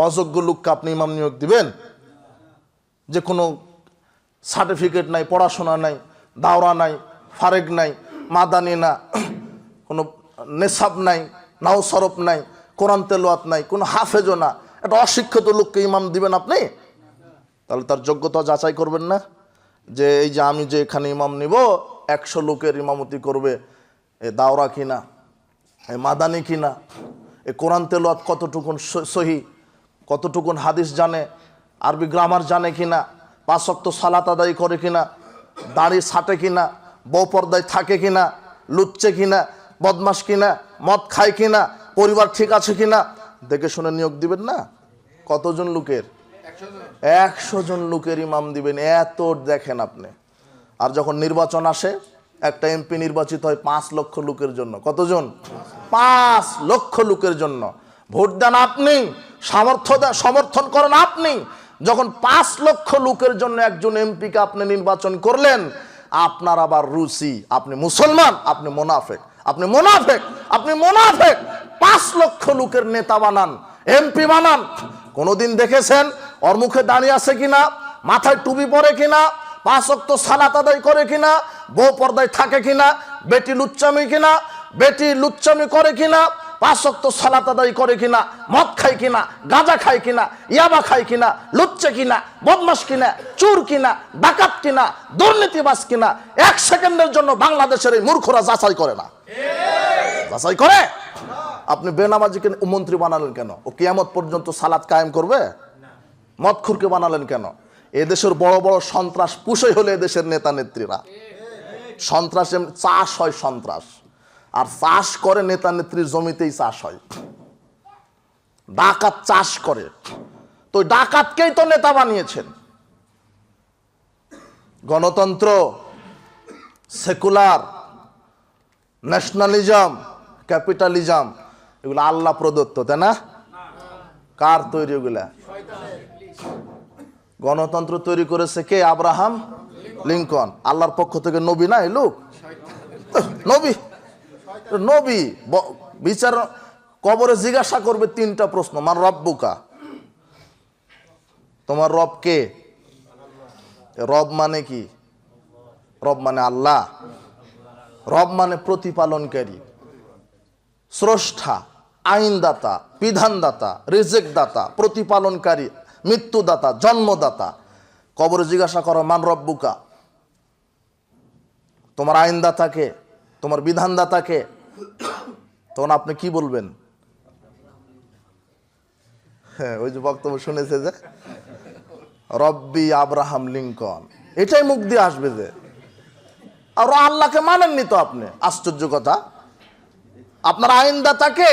অযোগ্য লোককে আপনি ইমাম নিয়োগ দিবেন? যে কোনো সার্টিফিকেট নাই, পড়াশোনা নাই, দাওরা নাই, ফারেক নাই, মাদানি না, কোনো নেশাব নাই, নাও সরফ নাই, কোরআন তেলাওয়াত নাই, কোনো হাফেজও না, একটা অশিক্ষিত লোককে ইমাম দিবেন আপনি? তাহলে তার যোগ্যতা যাচাই করবেন না? যে এই যে আমি যে এখানে ইমাম নিব 100 লোকের ইমামতি করবে, এ দাওরা কিনা, এ মাদানি কিনা, এ কোরআন তেলাওয়াত কতটুকুন সহি, কতটুকুন হাদিস জানে, আরবি গ্রামার জানে কিনা, 5 ওয়াক্ত সালাত আদায় করে কিনা, দাড়ি ছাটে কিনা, বউ পর্দায় থাকে কিনা, লুচ্চে কিনা, বদমাস কিনা, মদ খায় কিনা, পরিবার ঠিক আছে কিনা, দেখে শুনে নিয়োগ দিবেন না? কতজন লোকের? 100 জন লোকের ইমাম দিবেন, এত দেখেন আপনি। আর যখন নির্বাচন আসে, একটা এমপি নির্বাচিত হয় 5 লক্ষ লোকের জন্য। কতজন? 5 লক্ষ লোকের জন্য। ভোট দেন আপনি, সমর্থন করেন আপনি। যখন 5 লক্ষ লোকের জন্য একজন এমপিকে আপনি নির্বাচন করলেন, আপনার আবার রুচি, আপনি মুসলমান, আপনি মুনাফেক, আপনি মুনাফেক, আপনি মুনাফেক। 5 লক্ষ লোকের নেতা বানান, এমপি বানান। কোনদিন দেখেছেন ওর মুখে দাঁড়িয়ে আছে কিনা, মাথায় টুপি পরে কিনা, 5 ওয়াক্ত সালাত আদায় করে কিনা, বউ পর্দায় থাকে কিনা, বেটি লুচ্চামি করে কিনা, 5 ওয়াক্ত সালাত আদায় করে কিনা, মদ খায় কিনা, গাঁজা খায় কিনা, ইয়াবা খায় কিনা, লুচ্চে কিনা, বদমাস কিনা, চোর কিনা, ডাকাত কিনা, দুর্নীতিবাজ কিনা, 1 সেকেন্ডের জন্য বাংলাদেশের এই মূর্খরা যাচাই করে না। যাচাই করে? আপনি বেনামাজিকে মন্ত্রী বানালেন কেন? ও কিয়ামত পর্যন্ত সালাত কায়েম করবে? মদখুরকে বানালেন কেন? এদেশের বড় বড় সন্ত্রাস পুষই হলে এদেশের নেতা নেত্রীরা। সন্ত্রাস চাষ হয়, সন্ত্রাস আর চাষ করে নেতা নেত্রীর জমিতেই চাষ হয়। ডাকাত চাষ করে, তো ডাকাতকেই তো নেতা বানিয়েছেন। গণতন্ত্র, সেকুলার, ন্যাশনালিজম, ক্যাপিটালিজম এগুলো আল্লাহ প্রদত্ত, তাই না? কার তৈরি এগুলা? গণতন্ত্র তৈরি করেছে কে? Abraham Lincoln. আল্লাহর পক্ষ থেকে নবী না? এই লোক নবী। বিচার কবরে জিজ্ঞাসা করবে 3টা প্রশ্ন। মান রব্বুকা, তোমার রব কে? রব মানে কি? রব মানে আল্লাহ। রব মানে প্রতিপালনকারী, স্রষ্টা, আইনদাতা, বিধানদাতা, রিজিক দাতা, প্রতিপালনকারী, মৃত্যুদাতা, জন্মদাতা। কবরে জিজ্ঞাসা করো মান রব্বুকা, তোমার আইনদাতাকে, তোমার বিধানদাতাকে, তখন আপনি কি বলবেন? হ্যাঁ, ওই যে বক্তব্য শুনেছে যে রব্বি আব্রাহাম লিঙ্কন, এটাই মুখ দিয়ে আসবে যে। আর আল্লাহকে মানেননি তো আপনি। আশ্চর্য কথা। আপনার আইনদাতাকে,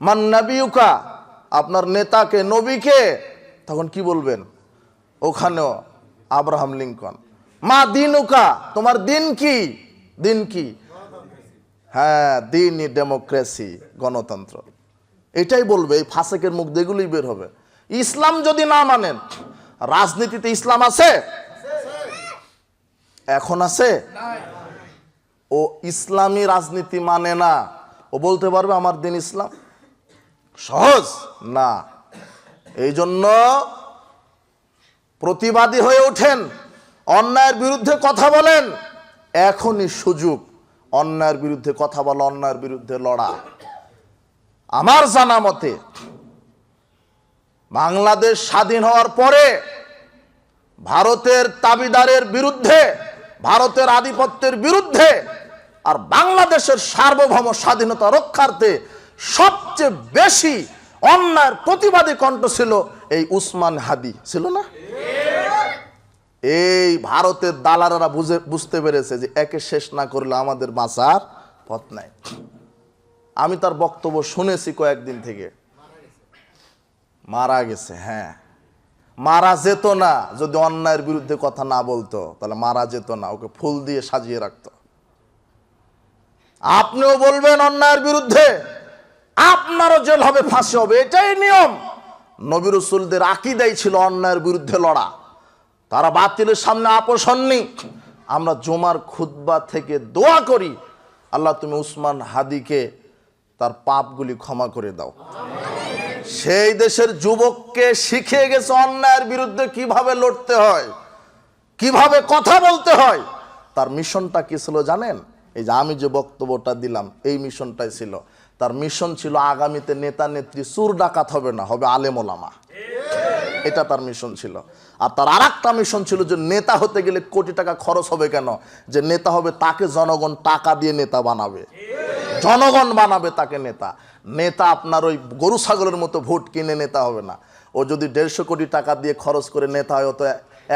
মান নবিয়ুকা, আপনার নেতাকে, নবীকে, তখন কি বলবেন? ওখানেও আব্রাহাম লিঙ্কন। মা দিনুকা, তোমার দিন কি? দিন কি? হ্যাঁ, দিনই ডেমোক্রেসি, গণতন্ত্র। এটাই বলবে। এই ফাসেকের মুখ যেগুলোই বের হবে। ইসলাম যদি না মানেন, রাজনীতিতে ইসলাম আছে? এখন আছে? ও ইসলামী রাজনীতি মানে না। ও বলতে পারবে আমার দিন ইসলাম? সহজ না। এই জন্য প্রতিবাদী হয়ে ওঠেন, অন্যায়ের বিরুদ্ধে কথা বলেন। এখনই সুযোগ অন্যায়ের বিরুদ্ধে কথা বলা, অন্যায়ের বিরুদ্ধে লড়া। আমার জানা মতে বাংলাদেশ স্বাধীন হওয়ার পরে ভারতের দাবিদারের বিরুদ্ধে, ভারতের আধিপত্যের বিরুদ্ধে আর বাংলাদেশের সার্বভৌম স্বাধীনতা রক্ষার্থে সবচেয়ে বেশি অন্যায়ের প্রতিবাদী কণ্ঠ ছিল এই উসমান হাদি, ছিল না? এই ভারতের দালালেরা বুঝতে পেরেছে যে একে শেষ না করলে আমাদের বাঁচার পথ নাই। আমি তার বক্তব্য শুনেছি কয়েকদিন থেকে। মারা গেছে। হ্যাঁ, মারা যেত না যদি অন্যায়ের বিরুদ্ধে কথা না বলতো, তাহলে মারা যেত না। ওকে ফুল দিয়ে সাজিয়ে রাখতো। আপনিও বলবেন অন্যায়ের বিরুদ্ধে, আপনারও জেল হবে, ফাঁসি হবে, এটাই নিয়ম। নবী রাসূলদের আকীদাই ছিল অন্যায়ের বিরুদ্ধে লড়া। তারা বাতিলের সামনে আপোষ হননি। আমরা জুমার খুতবা থেকে দোয়া করি, আল্লাহ তুমি উসমান হাদিকে তার পাপগুলি ক্ষমা করে দাও। সেই দেশের যুবককে শিখিয়ে গেছে অন্যায়ের বিরুদ্ধে কিভাবে লড়তে হয়, কিভাবে কথা বলতে হয়। তার মিশনটা কি ছিল জানেন? এই যে আমি যে বক্তব্যটা দিলাম, এই মিশনটাই ছিল তার। মিশন ছিল আগামীতে নেতা নেত্রী চোর ডাকাত হবে না, হবে আলেম ওলামা। এটা তার মিশন ছিল। আর তার আরেকটা মিশন ছিল যে নেতা হতে গেলে কোটি টাকা খরচ হবে কেন, যে নেতা হবে তাকে জনগণ টাকা দিয়ে নেতা বানাবে, জনগণ বানাবে তাকে নেতা। নেতা আপনার ওই গরু ছাগলের মতো ভোট কিনে নেতা হবে না। ও যদি 150 কোটি টাকা দিয়ে খরচ করে নেতা হয়, তো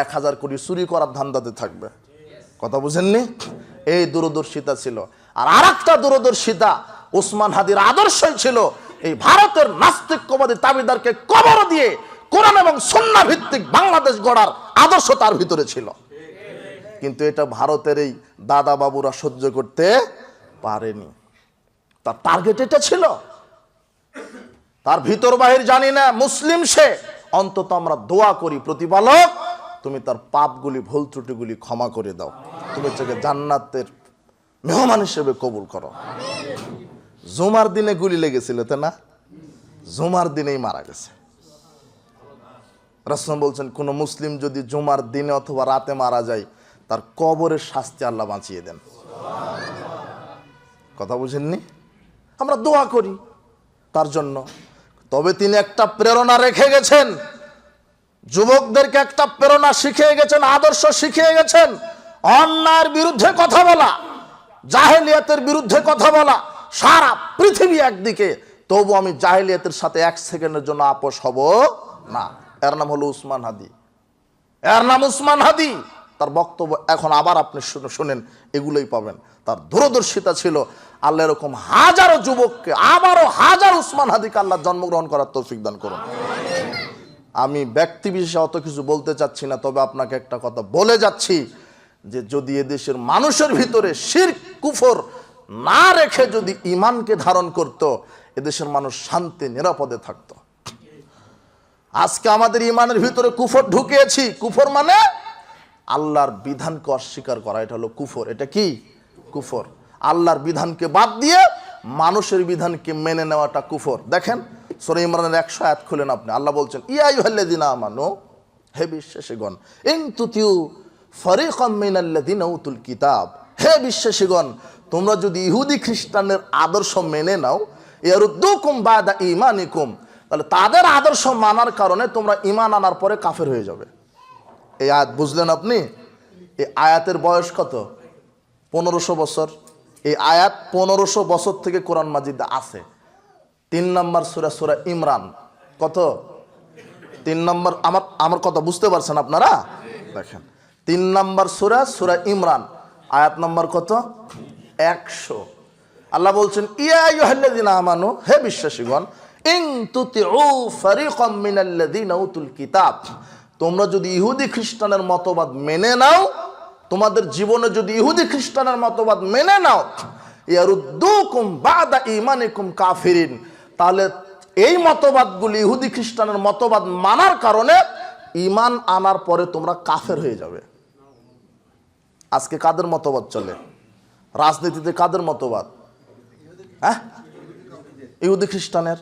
1000 কোটি চুরি করার ধান্দাতে থাকবে। কথা বুঝেননি? এই দূরদর্শিতা ছিল। আর আরেকটা দূরদর্শিতা ওসমান হাদির আদর্শই ছিল এই ভারতের নাস্তিক্যবাদী দাবিদারকে কবর দিয়ে কোরআন এবং সুন্নাহ ভিত্তিক বাংলাদেশ গড়ার আদর্শ তার ভিতরে ছিল। কিন্তু এটা ভারতের এই দাদা বাবুরা সহ্য করতে পারেনি। তার টার্গেট এটা ছিল। তার ভিতর বাহির জানি না, মুসলিম সে, অন্তত আমরা দোয়া করি প্রতিপালক তুমি তার পাপগুলি ভুল ত্রুটিগুলি ক্ষমা করে দাও, তুমি তাকে জান্নাতের মেহমান হিসেবে কবুল করো। জুমার দিনে গুলি লেগেছিল, তাই না? জুমার দিনেই মারা গেছে। রাসূল বলছেন কোন মুসলিম যদি জুমার দিনে অথবা রাতে মারা যায়, তার কবরের শাস্তি আল্লাহ বাঁচিয়ে দেন। কথা বুঝেননি? আমরা দোয়া করি তার জন্য। তবে তিনি একটা প্রেরণা রেখে গেছেন, যুবকদেরকে একটা প্রেরণা শিখিয়ে গেছেন, আদর্শ শিখিয়ে গেছেন। অন্যায়ের বিরুদ্ধে কথা বলা, জাহেলিয়াতের বিরুদ্ধে কথা বলা। সারা পৃথিবী একদিকে, তবু আমি জাহেলিয়াতের সাথে 1 সেকেন্ডের জন্য আপোষ হব না। এর নাম হলো উসমান হাদি, এর নাম উসমান হাদি। তার বক্তব্য এখন আবার আপনি শুনেন, এগুলোই পাবেন। তার দূরদর্শিতা ছিল। আল্লাহ এরকম হাজারো যুবককে, আবারও হাজার উসমান হাদিকে আল্লাহ জন্মগ্রহণ করার তৌফিক দান করুন। আমি ব্যক্তি বিশেষে অত কিছু বলতে চাচ্ছি না, তবে আপনাকে একটা কথা বলে যাচ্ছি যে যদি এদেশের মানুষের ভিতরে শিরক কুফর না রেখে যদি ঈমানকে ধারণ করত, এদেশের মানুষ শান্তি নিরাপদে থাকতো। আজকে আমাদের ঈমানের ভিতরে কুফর ঢুকিয়েছি। কুফর মানে আল্লাহর বিধানকে অস্বীকার করা, এটা হলো কুফর। এটা কি? কুফর। আল্লাহর বিধানকে বাদ দিয়ে মানুষের বিধানকে মেনে নেওয়াটা কুফর। দেখেন সূরা ইমরানের 100 আয়াত খুলেন আপনি। আল্লাহ বলছেন ইয়া আইয়ুহাল্লাযিনা আমানু, হে বিশ্বাসীগণ, ইন তুতিউ ফারিকাম মিনাল্লাযিনা উতুল কিতাব, হে বিশ্বাসীগণ, তোমরা যদি ইহুদি খ্রিস্টানের আদর্শ মেনে নাও, ইয়ারুদ্দুকুম বাদা ঈমানিকুম, তাহলে তাদের আদর্শ মানার কারণে তোমরা ঈমান আনার পরে কাফের হয়ে যাবে। এই আয়াত বুঝলেন আপনি? এই আয়াতের বয়স কত? 1500 বছর। এই আয়াত 1500 বছর থেকে কোরআন মাজিদে আছে। 3 নম্বর সূরা, সূরা ইমরান। কত? 3 নম্বর। আমার কথা বুঝতে পারছেন আপনারা? দেখেন 3 নম্বর সূরা, সূরা ইমরান, আয়াত নম্বর কত? 100। আল্লাহ বলছেন ইয়া আইয়ুহাল্লাযিনা আমানু, হে বিশ্বাসীগণ, ইন তুতিউ ফারিকাম মিনাল্লাযিনা উতুল কিতাব, তোমরা যদি ইহুদি খ্রিস্টানের মতবাদ মেনে নাও, তোমাদের জীবনে যদি ইহুদি খ্রিস্টানের মতবাদ মেনে নাও, ইয়ারুদ্দুকুম বাদা ঈমানিকুম কাফিরিন, তাহলে এই মতবাদগুলি ইহুদি খ্রিস্টানের মতবাদ মানার কারণে ঈমান আনার পরে তোমরা কাফের হয়ে যাবে। আজকে কাদের মতবাদ চলে? রাজনীতিতে কাদের মতবাদ? হ্যাঁ, ইহুদি খ্রিস্টানের।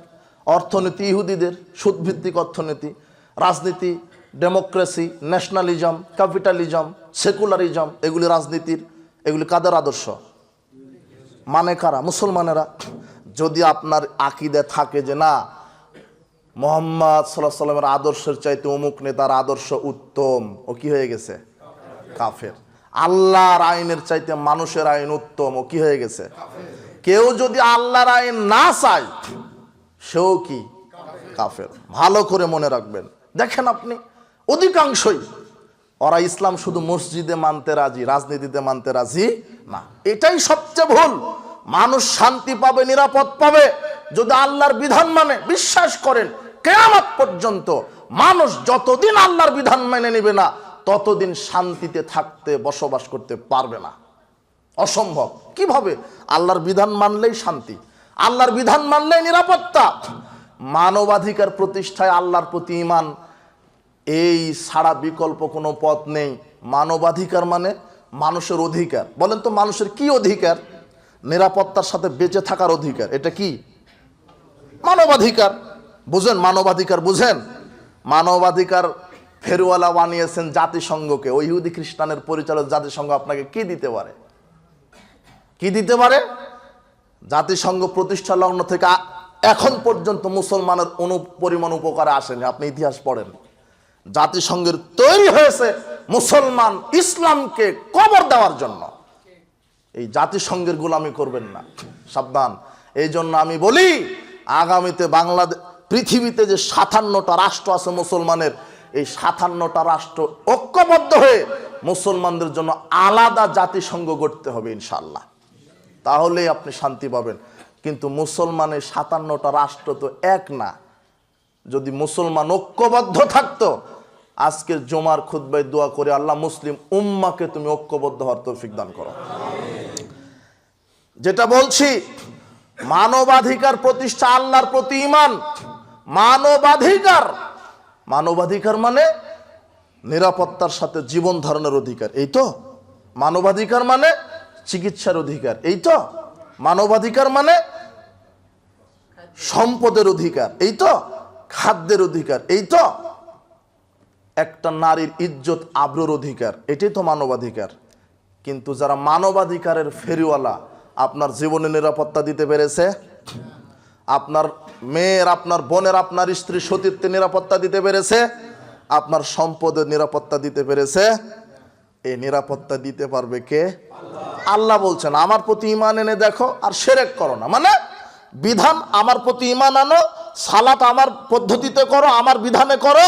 অর্থনীতি ইহুদিদের, সুদভিত্তিক অর্থনীতি। রাজনীতি ডেমোক্রেসি, ন্যাশনালিজম, ক্যাপিটালিজম, সেকুলারিজম, এগুলি রাজনীতির। এগুলি কাদের আদর্শ? মানে কারা? মুসলমানেরা। যদি আপনার আকীদা থাকে যে না, মুহাম্মদ সাল্লাল্লাহু আলাইহি সাল্লামের আদর্শের চাইতে অমুক নেতার আদর্শ উত্তম, ও কি হয়ে গেছে? কাফের। আল্লাহর আইনের চাইতে মানুষের আইন উত্তম, ও কি হয়ে গেছে? কেউ যদি আল্লাহর আইন না চায়, সেও কি? কাফের। ভালো করে মনে রাখবেন। দেখেন আপনি অধিকাংশই ওরা ইসলাম শুধু মসজিদে মানতে রাজি, রাজনীতিতে মানতে রাজি না। এটাই সবচেয়ে ভুল। মানুষ শান্তি পাবে, নিরাপদ পাবে যদি আল্লাহর বিধান মানে। বিশ্বাস করেন কিয়ামত পর্যন্ত মানুষ যতদিন আল্লাহর বিধান মেনে নেবে না, ততদিন শান্তিতে থাকতে, বসবাস করতে পারবে না। অসম্ভব। কিভাবে? আল্লাহর বিধান মানলেই শান্তি, আল্লাহর বিধান মানলেই নিরাপত্তা। মানবাধিকার প্রতিষ্ঠায় আল্লাহর প্রতি ঈমান, এই ছাড়া বিকল্প কোনো পথ নেই। মানবাধিকার মানে মানুষের অধিকার। বলেন তো মানুষের কি অধিকার? নিরাপত্তার সাথে বেঁচে থাকার অধিকার। এটা কি? মানবাধিকার। বুঝেন মানবাধিকার, বুঝেন মানবাধিকার ফেরওয়ালা বানিয়েছেন জাতিসংঘকে। ওই ইহুদি খ্রিস্টানের পরিচালক জাতিসংঘ আপনাকে কি দিতে পারে? কি দিতে পারে? জাতিসংঘ প্রতিষ্ঠা লগ্ন থেকে এখন পর্যন্ত মুসলমানের পরিমাণ উপকারে আসেনি। আপনি ইতিহাস পড়েন, জাতিসংঘের তৈরি হয়েছে মুসলমান ইসলামকে কবর দেওয়ার জন্য। এই জাতিসংঘের গোলামি করবেন না, সাবধান। এই জন্য আমি বলি, আগামীতে বাংলাদেশ, পৃথিবীতে যে 57টা রাষ্ট্র আছে মুসলমানের, এই 57টা রাষ্ট্র ঐক্যবদ্ধ হয়ে মুসলমানদের জন্য আলাদা জাতিসংঘ গড়তে হবে ইনশাআল্লাহ, তাহলেই আপনি শান্তি পাবেন। কিন্তু মুসলমানের 57টা রাষ্ট্র তো এক না। যদি মুসলমান ঐক্যবদ্ধ থাকতো, আজকের জুমার খুতবায় দোয়া করে, আল্লাহ মুসলিম উম্মাকে তুমি ঐক্যবদ্ধ হওয়ার তৌফিক দান করো। যেটা বলছি, মানবাধিকার প্রতিষ্ঠা, আল্লাহর প্রতি ঈমান। মানবাধিকার, মানবাধিকার মানে নিরাপত্তার সাথে জীবন ধারণের অধিকার, এই তো। মানবাধিকার মানে চিকিৎসার অধিকার, এই তো। মানবাধিকার মানে সম্পদের অধিকার, এই তো। খাদ্যের অধিকার, এই তো। একটা নারীর ইজ্জত আবরুর অধিকার, এটাই তো মানবাধিকার। কিন্তু যারা মানবাধিকারের ফেরিওয়ালা, আপনার জীবনের নিরাপত্তা দিতে পেরেছে? আপনার মেয়ের, আপনার বোনের, আপনার স্ত্রী সতীত্বের নিরাপত্তা দিতে পেরেছে? আপনার সম্পদের নিরাপত্তা দিতে পেরেছে? এই নিরাপত্তা দিতে পারবে কে? আল্লাহ বলছেন, আমার প্রতি ঈমান এনে দেখো আর শিরক করো না। মানে বিধান, আমার প্রতি ঈমান আনো, সালাত আমার পদ্ধতিতে করো, আমার বিধানে করো,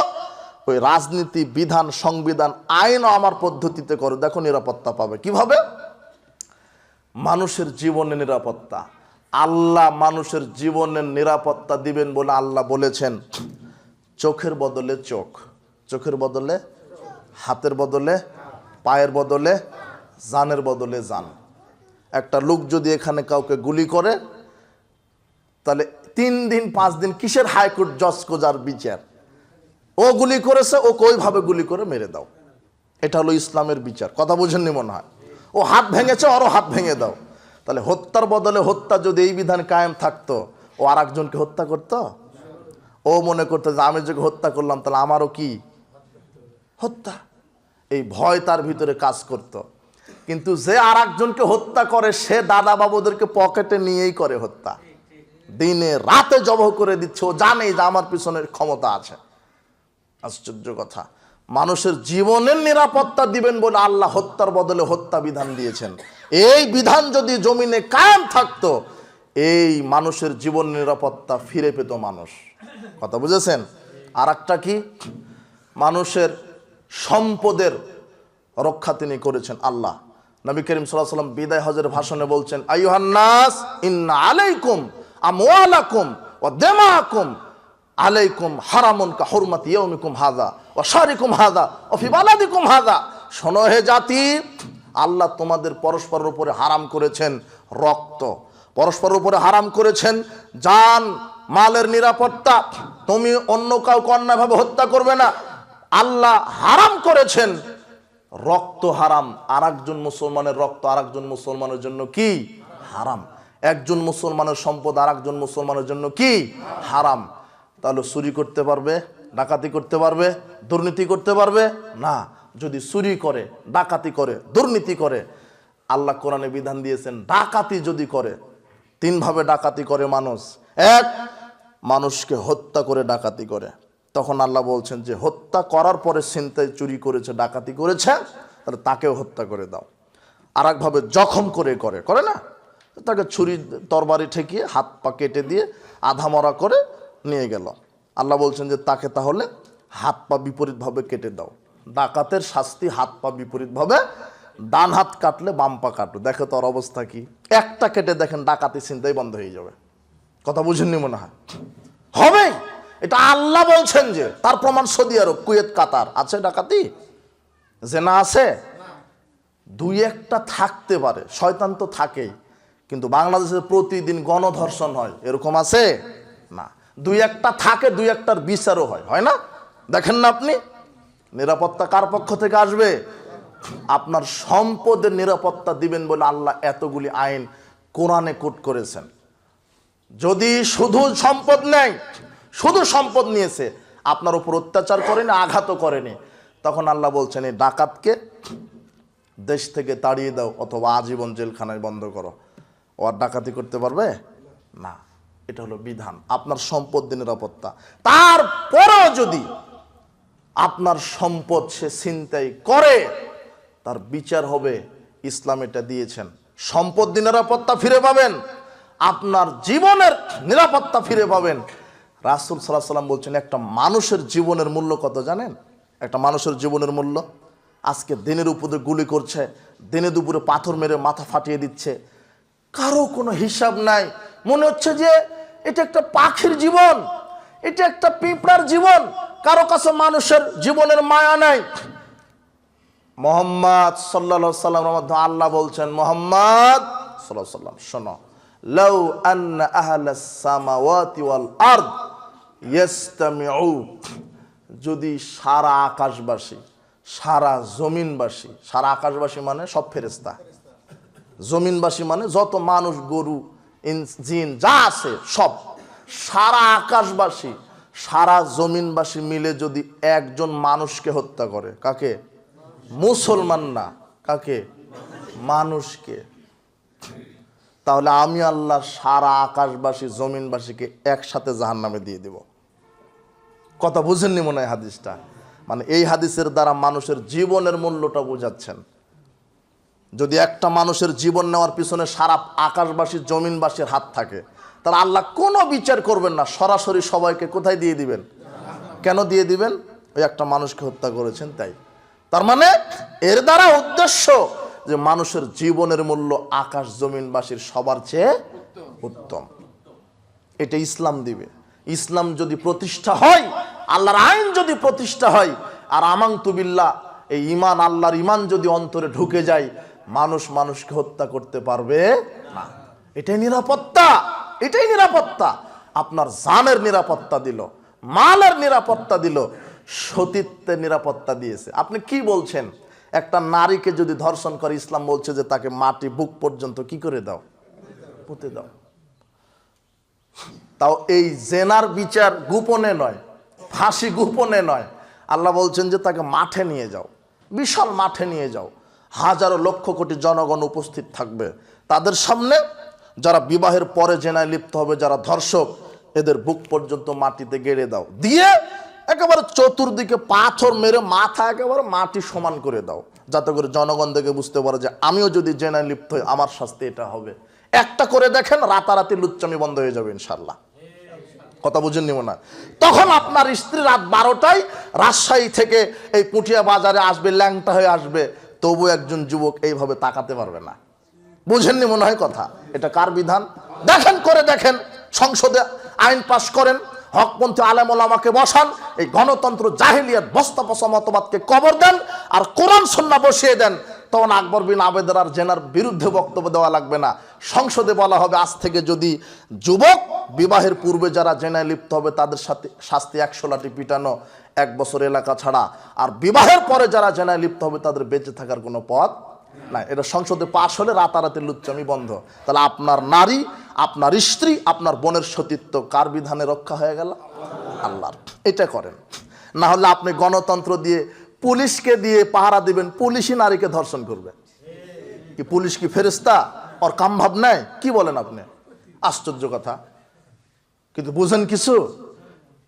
ওই রাজনীতি, বিধান, সংবিধান, আইনও আমার পদ্ধতিতে করো, দেখো নিরাপত্তা পাবে। কিভাবে? মানুষের জীবনের নিরাপত্তা। আল্লাহ মানুষের জীবনের নিরাপত্তা দিবেন বলে আল্লাহ বলেছেন, চোখের বদলে চোখ, চোখের বদলে, হাতের বদলে, পায়ের বদলে, জানের বদলে জান। একটা লোক যদি এখানে কাউকে গুলি করে, তাহলে 3 দিন 5 দিন কিসের হাইকোর্ট জজ কোজার বিচার? ও গুলি করেছে, ওকে ওইভাবে গুলি করে মেরে দাও। এটা হলো ইসলামের বিচার। কথা বুঝেননি মনে হয়? ও হাত ভেঙেছে, ওরও হাত ভেঙে দাও। তাহলে হত্যার বদলে হত্যা যদি এই বিধান কায়েম থাকতো, ও আর একজনকে হত্যা করতো? ও মনে করতো যে আমি যদি হত্যা করলাম তাহলে আমারও কি হত্যা, এই ভয় তার ভিতরে কাজ করত। কিন্তু যে আর একজনকে হত্যা করে, সে দাদা বাবুদেরকে পকেটে নিয়েই করে হত্যা, দিনে রাতে জবাহ করে দিচ্ছে। ও জানে যে আমার পিছনের ক্ষমতা আছে। আশ্চর্য কথা, মানুষের জীবনের নিরাপত্তা দিবেন বলে আল্লাহ হত্যার বদলে হত্যা বিধান দিয়েছেন। এই বিধান যদি জমিনে কায়েম থাকতো, এই মানুষের জীবন নিরাপত্তা ফিরে পেত মানুষ। কথা বুঝেছেন? আর একটা কি, মানুষের সম্পদের রক্ষা তিনি করেছেন আল্লাহ। নবী করিম সাল্লাল্লাহু আলাইহি ওয়াসাল্লাম বিদায় হজের ভাষণে বলছেন, আইয়ুহান নাস ইন্না আলাইকুম আমওয়ালাকুম ওয়া দিমাকুম আলাইকুম হারামুন কা হুরমাতি ইয়াউমিকুম হাযা ওয়া শারিকুম হাযা ওয়া ফি বালাদিকুম হাযা। শোনো হে জাতি, আল্লাহ তোমাদের পরস্পরের উপরে হারাম করেছেন রক্ত, পরস্পরের উপরে হারাম করেছেন জান মালের নিরাপত্তা। তুমি অন্য কাউকে অন্যায়ভাবে হত্যা করবে না। আল্লাহ হারাম করেছেন রক্ত, হারাম। আর একজন মুসলমানের রক্ত আর একজন মুসলমানের জন্য কি হারাম। একজন মুসলমানের সম্পদ আর একজন মুসলমানের জন্য কি হারাম। তাহলে চুরি করতে পারবে, ডাকাতি করতে পারবে, দুর্নীতি করতে পারবে না। যদি চুরি করে, ডাকাতি করে, দুর্নীতি করে, আল্লাহ কোরআনে বিধান দিয়েছেন, ডাকাতি যদি করে, 3 ভাবে ডাকাতি করে মানুষ। এক, মানুষকে হত্যা করে ডাকাতি করে, তখন আল্লাহ বলছেন যে হত্যা করার পরে ছিনতাই, চুরি করেছে, ডাকাতি করেছে, তাহলে তাকেও হত্যা করে দাও। আর একভাবে জখম করে করে না, তাকে ছুরি তরবারি ঠেকিয়ে হাত পা কেটে দিয়ে আধা মরা করে নিয়ে গেল। আল্লাহ বলছেন যে তাকে তাহলে হাত পা বিপরীতভাবে কেটে দাও। ডাকাতের শাস্তি হাত পা বিপরীতভাবে, ডান হাত কাটলে বাম পা কাটো। দেখো তোর অবস্থা কি। একটা কেটে দেখেন, ডাকাতি ছিনতাই বন্ধ হয়ে যাবে। কথা বুঝেননি মনে হয়? হবে। এটা আল্লাহ বলছেন যে, তার প্রমাণ সৌদি আরব, কুয়েত, কাতার আছে ডাকাতি, যে না আছে? 2-1টা থাকতে পারে, শয়তান তো থাকেই। কিন্তু বাংলাদেশে প্রতিদিন গণধর্ষণ হয়, এরকম আছে না। 2-1টা থাকে, 2-1টার বিচারও হয় না? দেখেন না আপনি? নিরাপত্তা কার পক্ষ থেকে আসবে? আপনার সম্পদের নিরাপত্তা দিবেন বলে আল্লাহ এতগুলি আইন কোরআনে কোট করেছেন। যদি শুধু সম্পদ নেই, শুধু সম্পদ নিয়েছে, আপনার উপর অত্যাচার করেনি, আঘাতও করেনি, তখন আল্লাহ বলছেন এই ডাকাতকে দেশ থেকে তাড়িয়ে দাও অথবা আজীবন জেলখানায় বন্ধ করো। ও আর ডাকাতি করতে পারবে না। এটা হলো বিধান, আপনার সম্পদের নিরাপত্তা। তারপরেও যদি আপনার সম্পদ সে ছিনতাই করে, তার বিচার হবে। ইসলাম এটা দিয়েছেন, সম্পদ নিরাপত্তা ফিরে পাবেন, আপনার জীবনের নিরাপত্তা ফিরে পাবেন। রাসূল সাল্লাল্লাহু আলাইহি ওয়াসাল্লাম বলছেন একটা মানুষের জীবনের মূল্য কত জানেন? একটা মানুষের জীবনের মূল্য, আজকে দিনের উপরে গুলি করছে, দিনে দুপুরে পাথর মেরে মাথা ফাটিয়ে দিচ্ছে, কারো কোনো হিসাব নাই। মনে হচ্ছে যে এটা একটা পাখির জীবন, এটা একটা পিঁপড়ার জীবন, কারো কাছে মানুষের জীবনের মায়া নাই। মুহাম্মদ সাল্লাল্লাহু আলাইহি ওয়াসাল্লামের মধ্যে আল্লাহ বলছেন, মুহাম্মদ সাল্লাল্লাহু আলাইহি ওয়াসাল্লাম শোনো, লাউ আন্না আহলাস সামাওয়াতি ওয়াল আরদ ইয়াসতামিউ, যদি সারা আকাশবাসী, সারা জমিনবাসী, সারা আকাশবাসী মানে সব ফেরেশতা, জমিনবাসী মানে যত মানুষ, গরু, জিন যা আছে সব, সারা আকাশবাসী, সারা জমিনবাসী মিলে যদি একজন মানুষকে হত্যা করে, কাকে? মুসলমান না, কাকে? মানুষকে, তাহলে আমি আল্লাহ সারা আকাশবাসী জমিনবাসীকে একসাথে জাহান্নামে দিয়ে দেব। কথা বুঝেননি মনে হয় হাদিসটা? মানে এই হাদিসের দ্বারা মানুষের জীবনের মূল্যটা বোঝাচ্ছেন। যদি একটা মানুষের জীবন নেওয়ার পিছনে সারা আকাশবাসী জমিনবাসীর হাত থাকে, তাহলে আল্লাহ কোনো বিচার করবেন না, সরাসরি সবাইকে কোথায় দিয়ে দিবেন? কেন দিয়ে দিবেন? ওই একটা মানুষকে হত্যা করেছেন তাই। তার মানে এর দ্বারা উদ্দেশ্য যে মানুষের জীবনের মূল্য আকাশ জমিনবাসীর সবার চেয়ে উত্তম। এটা ইসলাম দিবে। ইসলাম যদি প্রতিষ্ঠা হয়, আল্লাহর আইন যদি প্রতিষ্ঠা হয়, আর আমানতু বিল্লাহ, এই ঈমান, আল্লাহর ঈমান যদি অন্তরে ঢুকে যায়, মানুষ মানুষকে হত্যা করতে পারবে না। এটাই নিরাপত্তা, এটাই নিরাপত্তা। আপনার জানের নিরাপত্তা দিল, মালের নিরাপত্তা দিল, সতীত্বের নিরাপত্তা দিয়েছে। আপনি কি বলছেন? একটা নারীকে যদি ধর্ষণ করে, ইসলাম বলছে যে তাকে মাটি বুক পর্যন্ত কি করে দাও? পুঁতে দাও। তাও এই জেনার বিচার গোপনে নয়, ফাঁসি গোপনে নয়, আল্লাহ বলছেন যে তাকে মাঠে নিয়ে যাও, বিশাল মাঠে নিয়ে যাও, হাজারো লক্ষ কোটি জনগণ উপস্থিত থাকবে, তাদের সামনে যারা বিবাহের পরে জেনায় লিপ্ত হবে, যারা ধর্ষক, এদের বুক পর্যন্ত মাটিতে গেড়ে দাও, দিয়ে একেবারে চতুর্দিকে পাথর মেরে মাথা একেবারে মাটি সমান করে দাও, যাতে করে জনগণ দেখে বুঝতে পারে যে আমিও যদি জেনায় লিপ্ত হই আমার শাস্তি এটা হবে। একটা করে দেখেন, রাতারাতি লুচ্চামি বন্ধ হয়ে যাবে ইনশাল্লাহ। কথা বুঝেননি মনে হয়? তখন আপনার স্ত্রী রাত 12টায় রাজশাহী থেকে এই পুঠিয়া বাজারে আসবে, ল্যাংটা হয়ে আসবে, তবু একজন যুবক এইভাবে তাকাতে পারবে না। বুঝেননি মনে হয় কথা? এটা কার বিধান? দেখেন, করে দেখেন, সংসদে আইন পাশ করেন, হকপন্থী আলেম ওলামাকে বসান, এই গণতন্ত্র জাহেলিয়াত বস্তা পচা মতবাদকে কবর দেন, আর কোরআন সুন্নাহ বসিয়ে দেন। তখন আকবর বিন আবেদের আর জেনার বিরুদ্ধে বক্তব্য দেওয়া লাগবে না। সংসদে বলা হবে আজ থেকে যদি যুবক বিবাহের পূর্বে যারা জেনায় লিপ্ত হবে তাদের সাথে শাস্তি 100 লাঠি পিটানো, 1 বছর এলাকা ছাড়া, আর বিবাহের পরে যারা জেনায় লিপ্ত হবে তাদের বেঁচে থাকার কোনো পথ নাই। এটা সংসদে পাশ হলে রাতারাতি লুচ্চামি বন্ধ। তাহলে আপনার নারী, আপনার স্ত্রী, আপনার বোনের সতীত্ব কার বিধানে রক্ষা হয়ে গেল? আল্লাহর। এটা করেন। না হলে আপনি গণতন্ত্র দিয়ে পুলিশকে দিয়ে পাহারা দিবেন, পুলিশই নারীকে ধর্ষণ করবে। কি পুলিশ কি ফেরেশতা? ওর কাম ভাব নাই? কি বলেন আপনি? আশ্চর্য কথা। কিন্তু বুঝেন কিছু?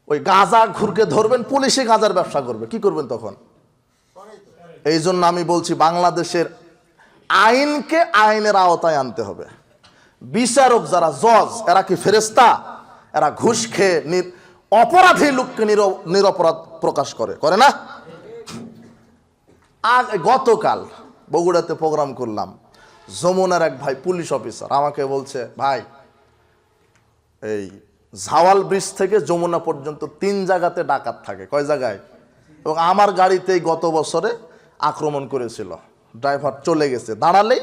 ওই গাঁজা ঘুরকে ধরবেন, পুলিশে গাঁজার ব্যবসা করবে, কি করবেন তখন? এই জন্য আমি বলছি বাংলাদেশের আইনকে আইনের আওতায় আনতে হবে। বিচারক যারা জজ, এরা কি ফেরেশতা? এরা ঘুষ খেয়ে অপরাধী লোককে নিরপরাধ প্রকাশ করে না? আজ গতকাল বগুড়াতে প্রোগ্রাম করলাম, যমুনার এক ভাই পুলিশ অফিসার আমাকে বলছে, ভাই এই ঝাওয়াল ব্রিজ থেকে যমুনা পর্যন্ত 3 জায়গাতে ডাকাত থাকে। কয় জায়গায়? এবং আমার গাড়িতেই গত বছরে আক্রমণ করেছিল, ড্রাইভার চলে গেছে, দাঁড়ালেই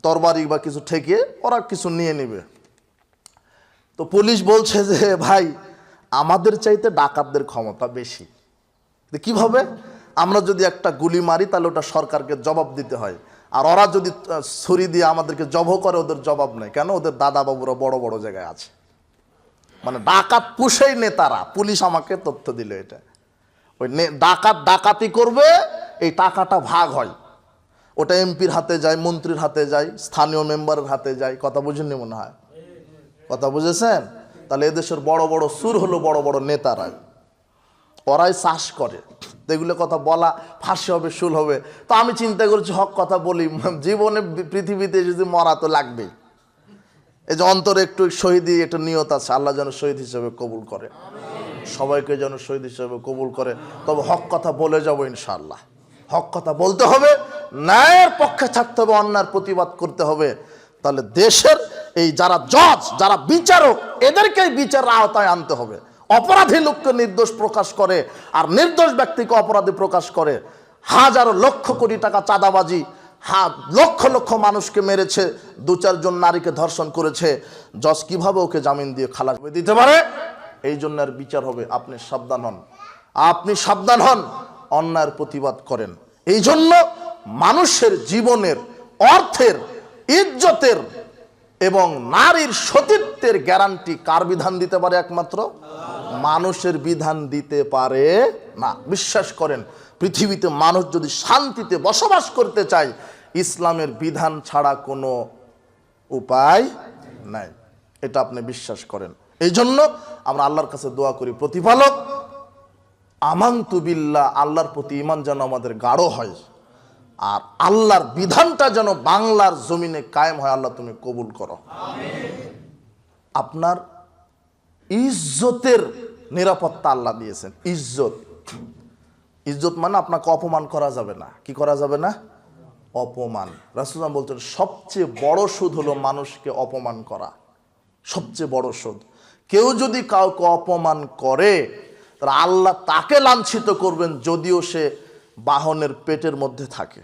তরবারি বা কিছু ঠেকিয়ে ওরা কিছু নিয়ে নিবে। তো পুলিশ বলছে যে ভাই আমাদের চাইতে ডাকাতদের ক্ষমতা বেশি। কিভাবে? আমরা যদি একটা গুলি মারি তাহলে ওটা সরকারকে জবাব দিতে হয়, আর ওরা যদি ছুরি দিয়ে আমাদেরকে জবাব করে ওদের জবাব নেই। কেন? ওদের দাদা বাবুরা বড় বড় জায়গায় আছে। মানে ডাকাত পুষেই নেতারা, পুলিশ আমাকে তথ্য দিল এটা। ওই ডাকাত ডাকাতি করবে, এই টাকাটা ভাগ হয়, ওটা এমপির হাতে যায়, মন্ত্রীর হাতে যায়, স্থানীয় মেম্বারের হাতে যায়। কথা বুঝেননি মনে হয়? কথা বুঝেছেন? তাহলে এদেশের বড় বড় সুর হলো বড় বড় নেতারা, ওরাই চাষ করে। এগুলো কথা বলা ফাঁসি হবে, শুল হবে। তো আমি চিন্তা করছি হক কথা বলি, জীবনে পৃথিবীতে যদি মরা তো লাগবেই। এই যে অন্তরে একটু শহীদি একটু নিয়ত আছে, আল্লাহ যেন শহীদ হিসেবে কবুল করে, সবাইকে যেন শহীদ হিসেবে কবুল করে। তবে হক কথা বলে যাবো ইনশাআল্লাহ। হক কথা বলতে হবে, ন্যায়ের পক্ষে থাকতে হবে, অন্যায়ের প্রতিবাদ করতে হবে। তাহলে দেশের এই যারা জজ, যারা বিচারক, এদেরকেই বিচারের আওতায় আনতে হবে। অপরাধী লোককে নির্দোষ প্রকাশ করে আর নির্দোষ ব্যক্তিকে অপরাধী প্রকাশ করে। হাজারো লক্ষ কোটি টাকা চাঁদাবাজি, লক্ষ লক্ষ মানুষকে মেরেছে, 2-4 জন নারীকে ধর্ষণ করেছে, জজ কিভাবে ওকে জামিন দিয়ে খালাস দিতে পারে? এই জন্য আর বিচার হবে। আপনি সাবধান হন, আপনি সাবধান হন, অন্যায়ের প্রতিবাদ করেন। এই জন্য মানুষের জীবনের, অর্থের, ইজ্জতের এবং নারীর সতীত্বের গ্যারান্টি কার বিধান দিতে পারে? একমাত্র মানুষের বিধান দিতে পারে না। বিশ্বাস করেন, পৃথিবীতে মানুষ যদি শান্তিতে বসবাস করতে চায়, ইসলামের বিধান ছাড়া কোনো উপায় নাই। এটা আপনি বিশ্বাস করেন। এই জন্য আমরা আল্লাহর কাছে দোয়া করি, প্রতিপালক আমানতু বিল্লাহ, আল্লাহর প্রতি ঈমান যেন আমাদের গাঢ় হয়, আর আল্লাহর বিধানটা যেন বাংলার জমিনে কায়েম হয়। আল্লাহ তুমি কবুল করো। আপনার ইজ্জতের নিরাপত্তা আল্লাহ দিয়েছেন। ইজ্জত, ইজ্জত মানে আপনাকে অপমান করা যাবে না। কি করা যাবে না? অপমান। রাসূলুল্লাহ বলতেন সবচেয়ে বড় সুদ হলো মানুষকে অপমান করা, সবচেয়ে বড় সুদ। কেউ যদি কাউকে অপমান করে, তাহলে আল্লাহ তাকে লাঞ্ছিত করবেন, যদিও সে বাহনের পেটের মধ্যে থাকে।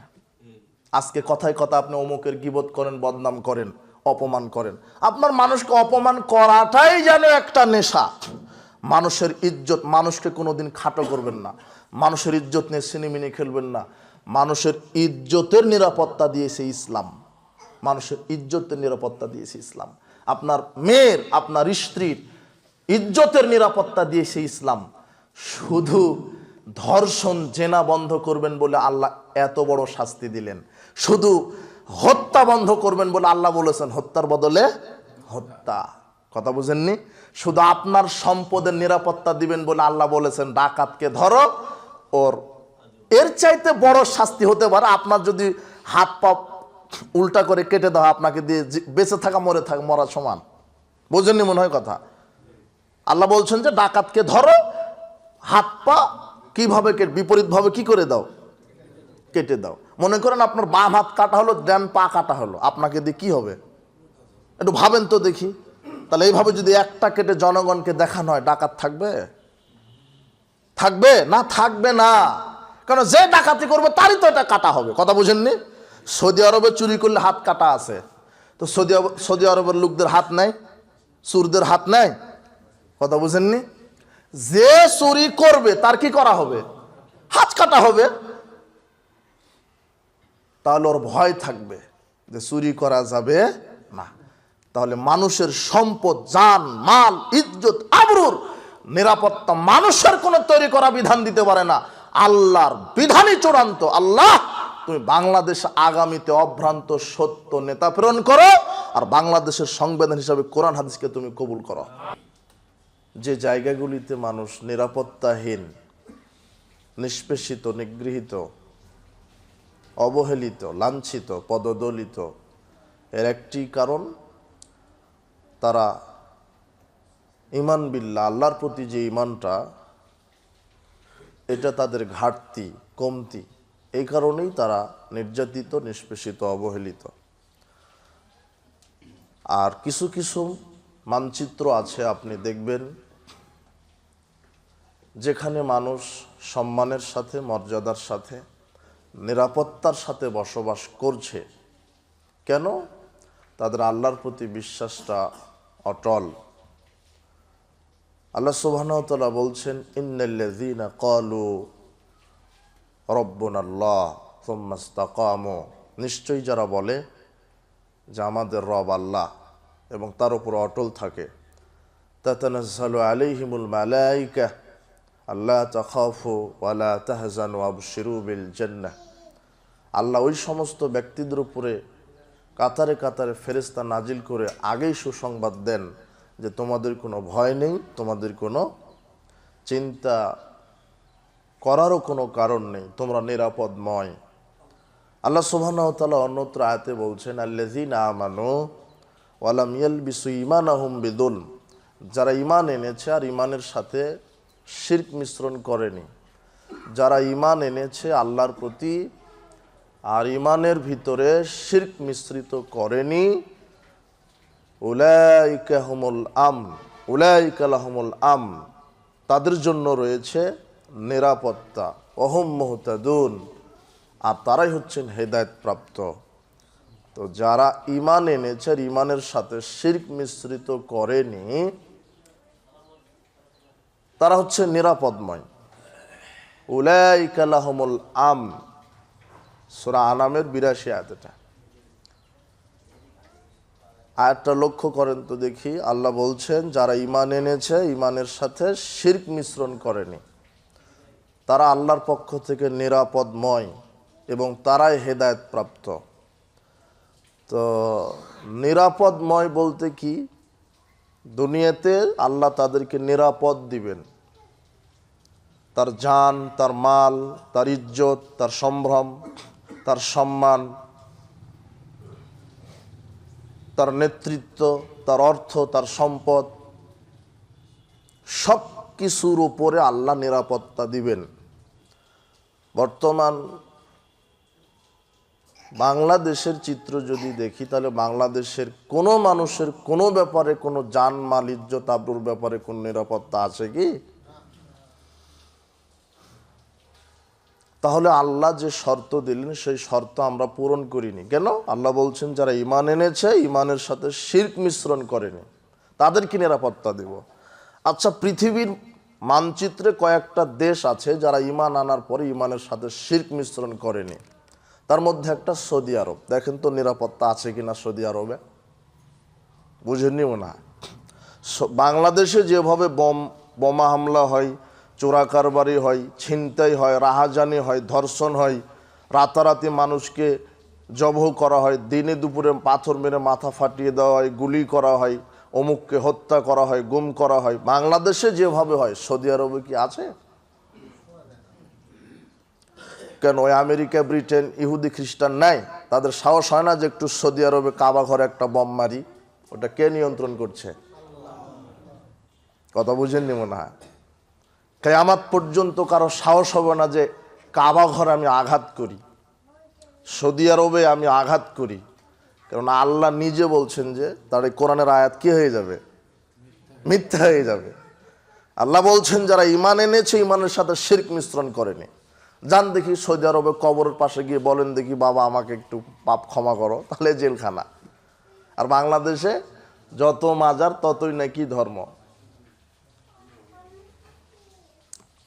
আজকে কথায় কথা আপনি অমুকের গীবত করেন, বদনাম করেন, অপমান করেন। আপনার মানুষকে অপমান করাটাই যেন একটা নেশা। মানুষের ইজ্জত, মানুষকে কোনোদিন খাটো করবেন না, মানুষের ইজ্জত নিয়ে সিনেমিনি খেলবেন না। মানুষের ইজ্জতের নিরাপত্তা দিয়েছে ইসলাম, মানুষের ইজ্জতের নিরাপত্তা দিয়েছে ইসলাম। আপনার মেয়ের, আপনার স্ত্রীর ইজ্জতের নিরাপত্তা দিয়েছে ইসলাম। শুধু ধর্ষণ, জেনা বন্ধ করবেন বলে আল্লাহ এত বড় শাস্তি দিলেন। শুধু হত্যা বন্ধ করবেন বলে আল্লাহ বলেছেন হত্যার বদলে হত্যা। কথা বুঝেননি? শুধু আপনার সম্পদের নিরাপত্তা দিবেন বলে আল্লাহ বলেছেন ডাকাতকে ধরো, ওর এর চাইতে বড় শাস্তি হতে পারে আপনার যদি হাত পা উল্টা করে কেটে দাও, আপনাকে দিয়ে বেঁচে থাকা মরা সমান। বুঝেননি মনে হয় কথা? আল্লাহ বলছেন যে ডাকাতকে ধরো, হাত পা কিভাবে বিপরীত ভাবে কি করে দাও, কেটে দাও। মনে করেন আপনার বাম হাত কাটা হলো, ডান পা কাটা হলো, আপনাকে দিয়ে কি হবে? একটু ভাবেন তো দেখি। তাহলে এইভাবে যদি একটা কেটে জনগণকে দেখানো হয়, ডাকাত থাকবে? থাকবে না? থাকবে না। কারণ যে ডাকাতি করবে তারই তো এটা কাটা হবে। কথা বুঝেননি? সৌদি আরবে চুরি করলে হাত কাটা আছে, তো সৌদি আরবের লোকদের হাত নাই, চোরদের হাত নাই। কথা বুঝেননি? যে চুরি করবে তার কি করা হবে? হাত কাটা হবে। তাহলে ওর ভয় থাকবে যে চুরি করা যাবে না। তাহলে মানুষের সম্পদ, জান মাল, ইজ্জত, আবরুর নিরাপত্তা মানুষের কোনো তৈরি করা বিধান দিতে পারে না, আল্লাহর বিধানই চূড়ান্ত। আল্লাহ তুমি বাংলাদেশ আগামীতে অভ্রান্ত সত্য নেতা প্রেরণ করো, আর বাংলাদেশের সংবিধান হিসাবে কোরআন হাদিসকে তুমি কবুল করো। যে জায়গাগুলিতে মানুষ নিরাপত্তাহীন, নিষ্পেষিত, নিগৃহীত, অবহেলিত, লাঞ্ছিত, পদদলিত, এর একটি কারণ তারা ঈমান বিল্লাহ, আল্লাহর প্রতি যে ঈমানটা, এটা তাদের ঘাটতি, কমতি। এই কারণেই তারা নির্যাতিত, নিষ্পেষিত, অবহেলিত। আর কিছু কিছু মানচিত্র আছে আপনি দেখবেন, যেখানে মানুষ সম্মানের সাথে, মর্যাদার সাথে, নিরাপত্তার সাথে বসবাস করছে। কেন? তাদের আল্লাহর প্রতি বিশ্বাসটা অটল। আল্লাহ সুবহানাহু ওয়া তাআলা বলছেন, ইন্নাল্লাযীনা ক্বালু রব্বুনাল্লাহ সুম্মা ইসতাকামু, নিশ্চয়ই যারা বলে যে আমাদের রব আল্লাহ এবং তার উপর অটল থাকে, তাতানাজ্জালু আলাইহিমুল মালাইকা আল্লা তাখাফু ওয়ালা তাহজানু ওয়াবশিরু বিল জান্নাহ। আল্লাহ ওই সমস্ত ব্যক্তিদের উপরে কাতারে কাতারে ফেরেশতা নাজিল করে আগেই সুসংবাদ দেন যে তোমাদের কোনো ভয় নেই, তোমাদের কোনো চিন্তা করারও কোনো কারণ নেই, তোমরা নিরাপদময়। আল্লাহ সুবহানাহু ওয়া তাআলা অন্যত্র আয়াতে বলছেন, আল্লাযীনা আমানু ওয়া লাম ইয়ালবিসু ঈমানাহুম বিযুলম, যারা ঈমান এনেছে আর ঈমানের সাথে শিরক মিশ্রণ করেনি, যারা ঈমান এনেছে আল্লাহর প্রতি আর ঈমানের ভিতরে শিরক মিশ্রিত করেনি, উলাইকা হুমুল আমন, উলাইকা লাহুমুল আমন, তাদের জন্য রয়েছে নিরাপত্তা, ওহুম মুহতাদুন, আর তারাই হচ্ছেন হেদায়েত প্রাপ্ত। তো যারা ঈমান এনেছে আর ঈমানের সাথে শিরক মিশ্রিত করেনি তারা হচ্ছে নিরাপদময়। উলাইকা লাহুমুল আমন, সূরা আনামের ৮২ আয়াতটা। আয়াতটা লক্ষ্য করেন তো দেখি, আল্লাহ বলছেন যারা ঈমান এনেছে ঈমানের সাথে শিরক মিশ্রণ করেনি তারা আল্লাহর পক্ষ থেকে নিরাপদময় এবং তারাই হেদায়েত প্রাপ্ত। তো নিরাপদময় বলতে কি, দুনিয়াতে আল্লাহ তাদেরকে নিরাপদ দিবেন, তার জান, তার মাল, তার ইজ্জত, তার সম্ভ্রম, তার সম্মান, তার নেতৃত্ব, তার অর্থ, তার সম্পদ, সব কিছুর উপরে আল্লাহ নিরাপত্তা দিবেন। বর্তমান বাংলাদেশের চিত্র যদি দেখি তাহলে বাংলাদেশের কোনো মানুষের কোনো ব্যাপারে কোনো জান মাল ইজ্জত আবরুর ব্যাপারে কোনো নিরাপত্তা আছে কি? তাহলে আল্লাহ যে শর্ত দিলেন সেই শর্ত আমরা পূরণ করিনি কেন? আল্লাহ বলছেন যারা ঈমান এনেছে ঈমানের সাথে শিরক মিশ্রণ করেনি তাদেরকে নিরাপত্তা দেব। আচ্ছা, পৃথিবীর মানচিত্রে কয়েকটা দেশ আছে যারা ঈমান আনার পরে ঈমানের সাথে শিরক মিশ্রণ করেনি, তার মধ্যে একটা সৌদি আরব। দেখেন তো নিরাপত্তা আছে কিনা সৌদি আরবে, বুঝেননি মনে হয়। বাংলাদেশে যেভাবে বোমা হামলা হয়, চোরাকারবারি হয়, ছিনতাই হয়, রাহাজানি হয়, ধর্ষণ হয়, রাতারাতি মানুষকে জবহ করা হয়, দিনে দুপুরে পাথর মেরে মাথা ফাটিয়ে দেওয়া হয়, গুলি করা হয়, অমুককে হত্যা করা হয়, গুম করা হয়, বাংলাদেশে যেভাবে হয় সৌদি আরবে কি আছে? কেন ওই আমেরিকা, ব্রিটেন, ইহুদি, খ্রিস্টান নাই? তাদের সাহস হয় না যে একটু সৌদি আরবে কাবা ঘরে একটা বম মারি? ওটা কে নিয়ন্ত্রণ করছে? কথা বুঝেননি মনে হয়। কিয়ামত পর্যন্ত কারো সাহস হবে না যে কাবা ঘরে আমি আঘাত করি, সৌদি আরবে আমি আঘাত করি, কারণ আল্লাহ নিজে বলছেন যে তার এই কোরআনের আয়াত কি হয়ে যাবে? মিথ্যা হয়ে যাবে। আল্লাহ বলছেন যারা ঈমান এনেছে ঈমানের সাথে শিরক মিশ্রণ করেনি। যান দেখি সৌদি আরবে কবরের পাশে গিয়ে বলেন দেখি বাবা আমাকে একটু পাপ ক্ষমা করো, তাহলে জেলখানা। আর বাংলাদেশে যত মাজার ততই নাকি ধর্ম।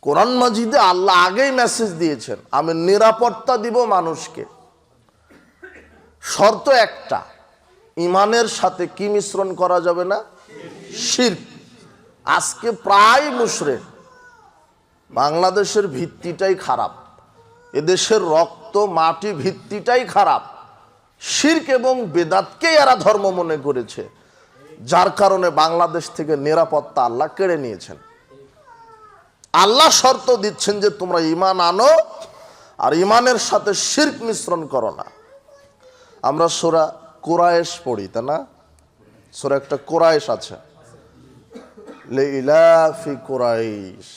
কোরআন মাজিদে আল্লাহ আগেই মেসেজ দিয়েছেন আমি নিরাপত্তা দিব মানুষকে। শর্ত একটা, ঈমানের সাথে কি মিশ্রণ করা যাবে না? শিরক। আজকে প্রায় মুশরিক। বাংলাদেশের ভিত্তিটাই খারাপ, এদেশের রক্ত মাটি ভিত্তিটাই খারাপ। শিরক এবং বেদাতকেই এরা ধর্ম মনে করেছে, যার কারণে বাংলাদেশ থেকে নিরাপত্তা আল্লাহ কেড়ে নিয়েছেন। আল্লাহ শর্ত দিচ্ছেন যে তোমরা ঈমান আনো আর ঈমানের সাথে শিরক মিশ্রণ করো না। আমরা সূরা কুরাইশ পড়ি, তাই না? সূরা একটা কুরাইশ আছে, লিইলাফি কুরাইশ।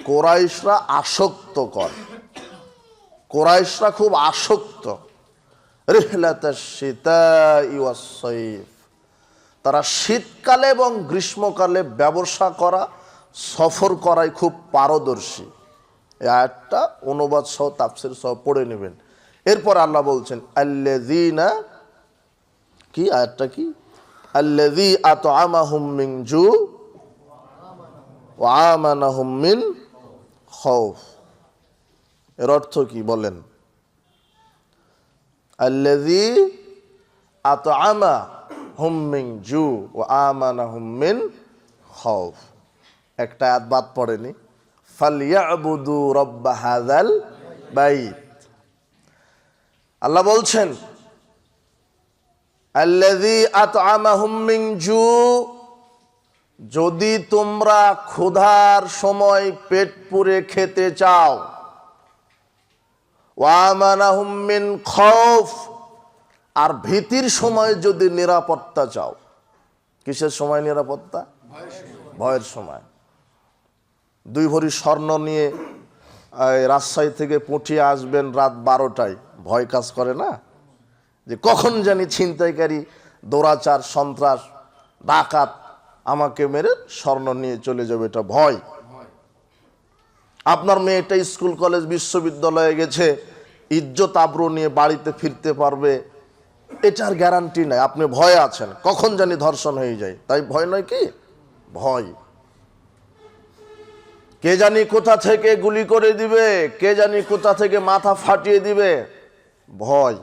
কুরাইশরা আসক্তকর, কুরাইশরা খুব আসক্ত। রিহলাতাশ শিতাই ওয়াস সাইফ, তারা শীতকালে এবং গ্রীষ্মকালে ব্যবসা করা, সফর করায় খুব পারদর্শী। এই আয়াতটা অনুবাদ সহ তাফসীর সহ পড়ে নেবেন। এরপর আল্লাহ বলছেন আল্লাযীনা, কি আয়াতটা কি? আল্লাযী আত'আমাহুম মিন জু ওয়া আমানাহুম মিন খাউফ। এর অর্থ কি বলেন? আল্লাযী আত'আমা হুম মিন জু ওয়া আমানাহুম মিন খাউফ। একটা আয়াত বাদ পড়েনি, ফালইয়াবুদু রাব্ব হাযাল বাইত। আল্লাহ বলছেন আল্লাযী আত'আমাহুম মিন জু, যদি তোমরা ক্ষুধার সময় পেট পুরে খেতে চাও, ওয়া আমানাহুম মিন খাউফ, আর ভীতির সময় যদি নিরাপত্তা চাও। কিসের সময় নিরাপত্তা? ভয়ের সময়। 2 ভরি স্বর্ণ নিয়ে রাজশাহী থেকে পুঠিয়ে আসবেন রাত 12টায়, ভয় কাজ করে না? যে কখন জানি ছিনতাইকারী, দৌরাচার, সন্ত্রাস, ডাকাত আমাকে মেরে স্বর্ণ নিয়ে চলে যাবে, এটা ভয়। আপনার মেয়েটা স্কুল কলেজ বিশ্ববিদ্যালয়ে গেছে, ইজ্জত আবরু নিয়ে বাড়িতে ফিরতে পারবে, এটার গ্যারান্টি নাই। আপনি ভয়ে আছেন, কখন জানি ধর্ষণ হয়ে যায়, তাই ভয় নয় কি? ভয়। কে জানি কোথা থেকে গুলি করে দিবে, কে জানি কোথা থেকে মাথা ফাটিয়ে দিবে, ভয়।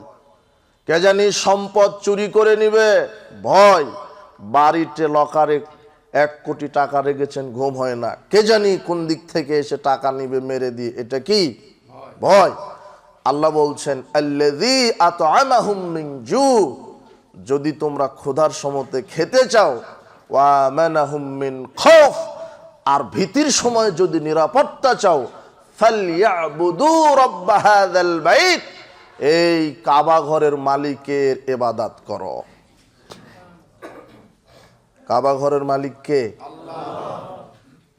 কে জানি সম্পদ চুরি করে নিবে, ভয়। বাড়িতে লকারে 1 কোটি টাকা রেখেছেন, ঘুম হয় না, কে জানি কোন দিক থেকে এসে টাকা নিবে মেরে দিয়ে, এটা কি? ভয়। আল্লাহ বলছেন আল্লাযী আত'আমাহুম মিন জু, যদি তোমরা ক্ষুধার সমতে খেতে চাও, ওয়া আমানাহুম মিন খাউফ, আর ভীতির সময় যদি নিরাপত্তা চাও, ফালইয়াবুদু রাব্ব হাযাল বাইত, এই কাবা ঘরের মালিকের ইবাদত করো। কাবা ঘরের মালিক কে? আল্লাহ।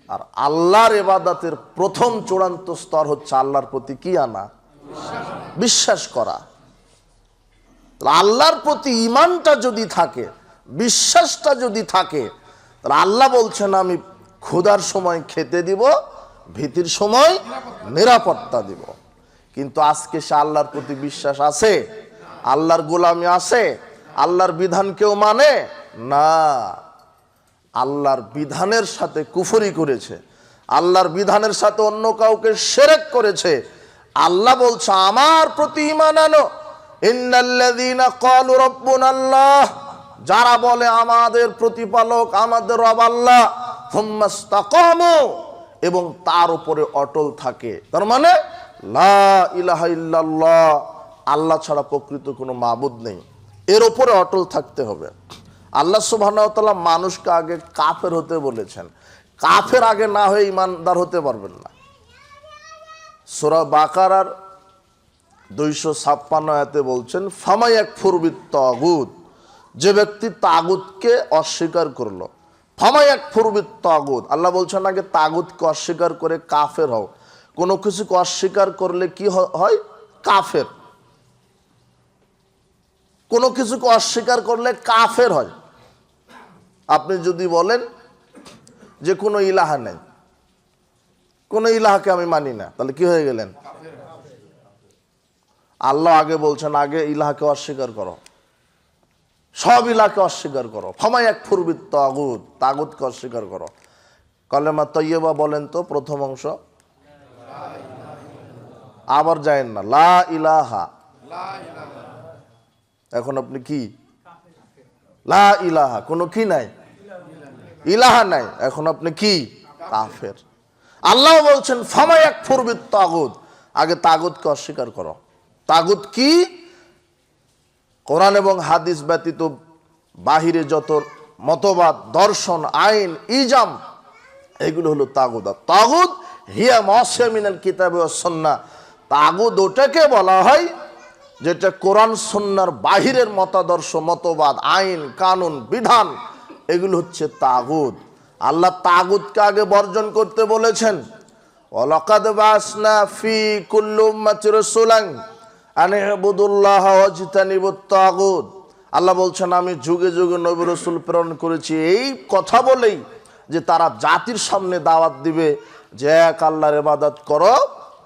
আর আল্লাহর ইবাদতের প্রথম চূড়ান্ত স্তর হচ্ছে আল্লাহর প্রতি কি আনা? বিশ্বাস করা। আল্লাহর প্রতি ঈমানটা যদি থাকে, বিশ্বাসটা যদি থাকে, তাহলে আল্লাহ বলছেন আমি ক্ষুধার সময় খেতে দিব, ভীতির সময় নিরাপত্তা দিব। কিন্তু আজকে সে আল্লাহর প্রতি বিশ্বাস আছে? আল্লাহর গোলামি আছে? আল্লাহর বিধান কেউ মানে না। আল্লাহর বিধানের সাথে কুফরি করেছে, আল্লাহর বিধানের সাথে অন্য কাউকে শিরক করেছে। আল্লাহ বলছে আমার প্রতি ঈমান আনো। ইন্নাল্লাযীনা ক্বালু রাব্বুনাল্লাহ, যারা বলে আমাদের প্রতিপালক আমাদের রব আল্লাহ, সুম্মাস্তাকামু, এবং তার উপরে অটল থাকে। তার মানে লা ইলাহা ইল্লাল্লাহ, আল্লাহ ছাড়া প্রকৃত কোনো মাবুদ নেই, এর উপরে অটল থাকতে হবে। আল্লাহ সুবহানাহু ওয়া তাআলা মানুষকে আগে কাফের হতে বলেছেন, কাফের আগে না হয়ে ইমানদার হতে পারবেন না। সূরা বাকারার 256 আয়াতে বলছেন ফামা ইয়াকফুর বিত-তাগুত, যে ব্যক্তি তাগুতকে অস্বীকার করলো। ফামা ইয়াকফুর বিত-তাগুত, আল্লাহ বলছেন আগে তাগুতকে অস্বীকার করে কাফের হও। কোনো কিছুকে অস্বীকার করলে কি হয়? কাফের। কোনো কিছুকে অস্বীকার করলে কাফের হয়। আপনি যদি বলেন যে কোনো ইলাহা নেই, কোনো ইলাহাকে আমি মানি না, তাহলে কি হয়ে গেলেন? আল্লাহ আগে বলছেন আগে ইলাহাকে অস্বীকার করো, সব ইলাহাকে অস্বীকার করো। ফামা ইয়াকফুর বিত-তাগুত, তাগুতকে অস্বীকার করো। কালেমা তয়্যিবা বলেন তো, প্রথম অংশ। আবার যায়েন না, লা ইলাহা। এখন আপনি কি? লা ইলাহা, কোনো কি নাই, ইলাহা নাই, এখন আপনি কি? কাফের। আল্লাহ বলছেন ফামা ইয়াকফুর বিত-তাগুত, আগে তাগুতকে অস্বীকার করো। তাগুত কি? কোরআন এবং হাদিস ব্যতীত বাহিরে যত মতবাদ, দর্শন, আইন, ইজাম, এগুলো হলো তাগুত। তাগুত হিয়া মাসিয়া মিনাল কিতাব ওয়াস সুন্নাহ, তাগুত ওটাকে বলা হয় যেটা কোরআন সুন্নাহর বাহিরের মতাদর্শ, মতবাদ, আইন, কানুন, বিধান, এগুলো হচ্ছে তাগুত। আল্লাহ তাগুতকে আগে বর্জন করতে বলেছেন। ওয়ালাকাদ বাসনা ফি কুল্লি উম্মাতির রাসূলান আন ইবুদুল্লাহ ওয়াজতানিবুত তাগুত। আল্লাহ বলছেন আমি যুগে যুগে নবী রাসূল প্রেরণ করেছি এই কথা বলেই যে তারা জাতির সামনে দাওয়াত দিবে যে এক আল্লাহর ইবাদত করো,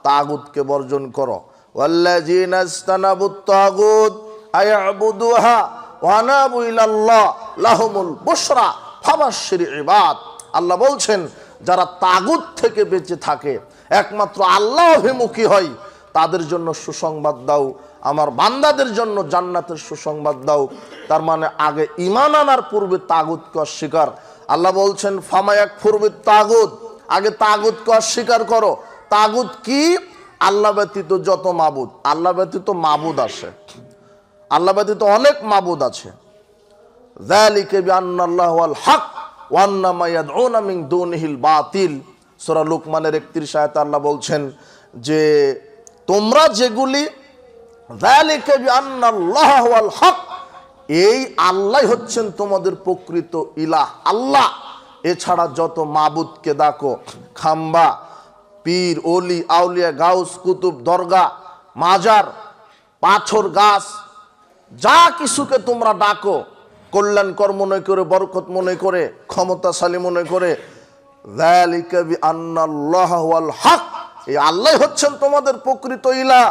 তাগুতকে বর্জন করো। ওয়াল্লাযীনা ইসতানাবুত তাগুত আয়াবুদুহা ওয়া আনাবু ইলাল্লাহ লাহুমুল বুশরা ফাবাশশির ইবাদ। আল্লাহ বলছেন যারা তাগুত থেকে বেঁচে থাকে, একমাত্র আল্লাহ অভিমুখী হয়, তাদের জন্য সুসংবাদ দাও, আমার বান্দাদের জন্য জান্নাতের সুসংবাদ দাও। তার মানে আগে ঈমান আনার পূর্বে তাগুতকে অস্বীকার। আল্লাহ বলছেন ফামায়াকফুর বিত-তাগুত, আগে তাগুতকে অস্বীকার করো। তাগুত কি? আল্লাহ ব্যতীত যত মাবুদ, আল্লাহ ব্যতীত মাবুদ আছে, আল্লাহ ব্যতীত অনেক মাবুদ আছে। যালিকা বিআন্নাল্লাহু আল হক ওয়া আন্না মা ইয়াদউনা মিন দুনিহিল বাতিল। সূরা লুকমানের 31 আয়াতে আল্লাহ বলছেন যে তোমরা যেগুলি, যালিকা বিআন্নাল্লাহু আল হক, এই আল্লাহ হচ্ছেন তোমাদের প্রকৃত ইলাহ, আল্লাহ। এছাড়া যত মাবুদকে ডাকো, খাম্বা, পীর, ওলি, আউলিয়া, গাউস, কুতুব, দরগা, মাজার, পাথর, গাছ, যা কিছুকে তোমরা ডাকো, কল্যাণকর মনে করে, বরকত মনে করে, ক্ষমতাশালী মনে করে, যালিকা বিআন্নাল্লাহু আল হক, এই আল্লাহ হচ্ছেন তোমাদের প্রকৃত ইলাহ।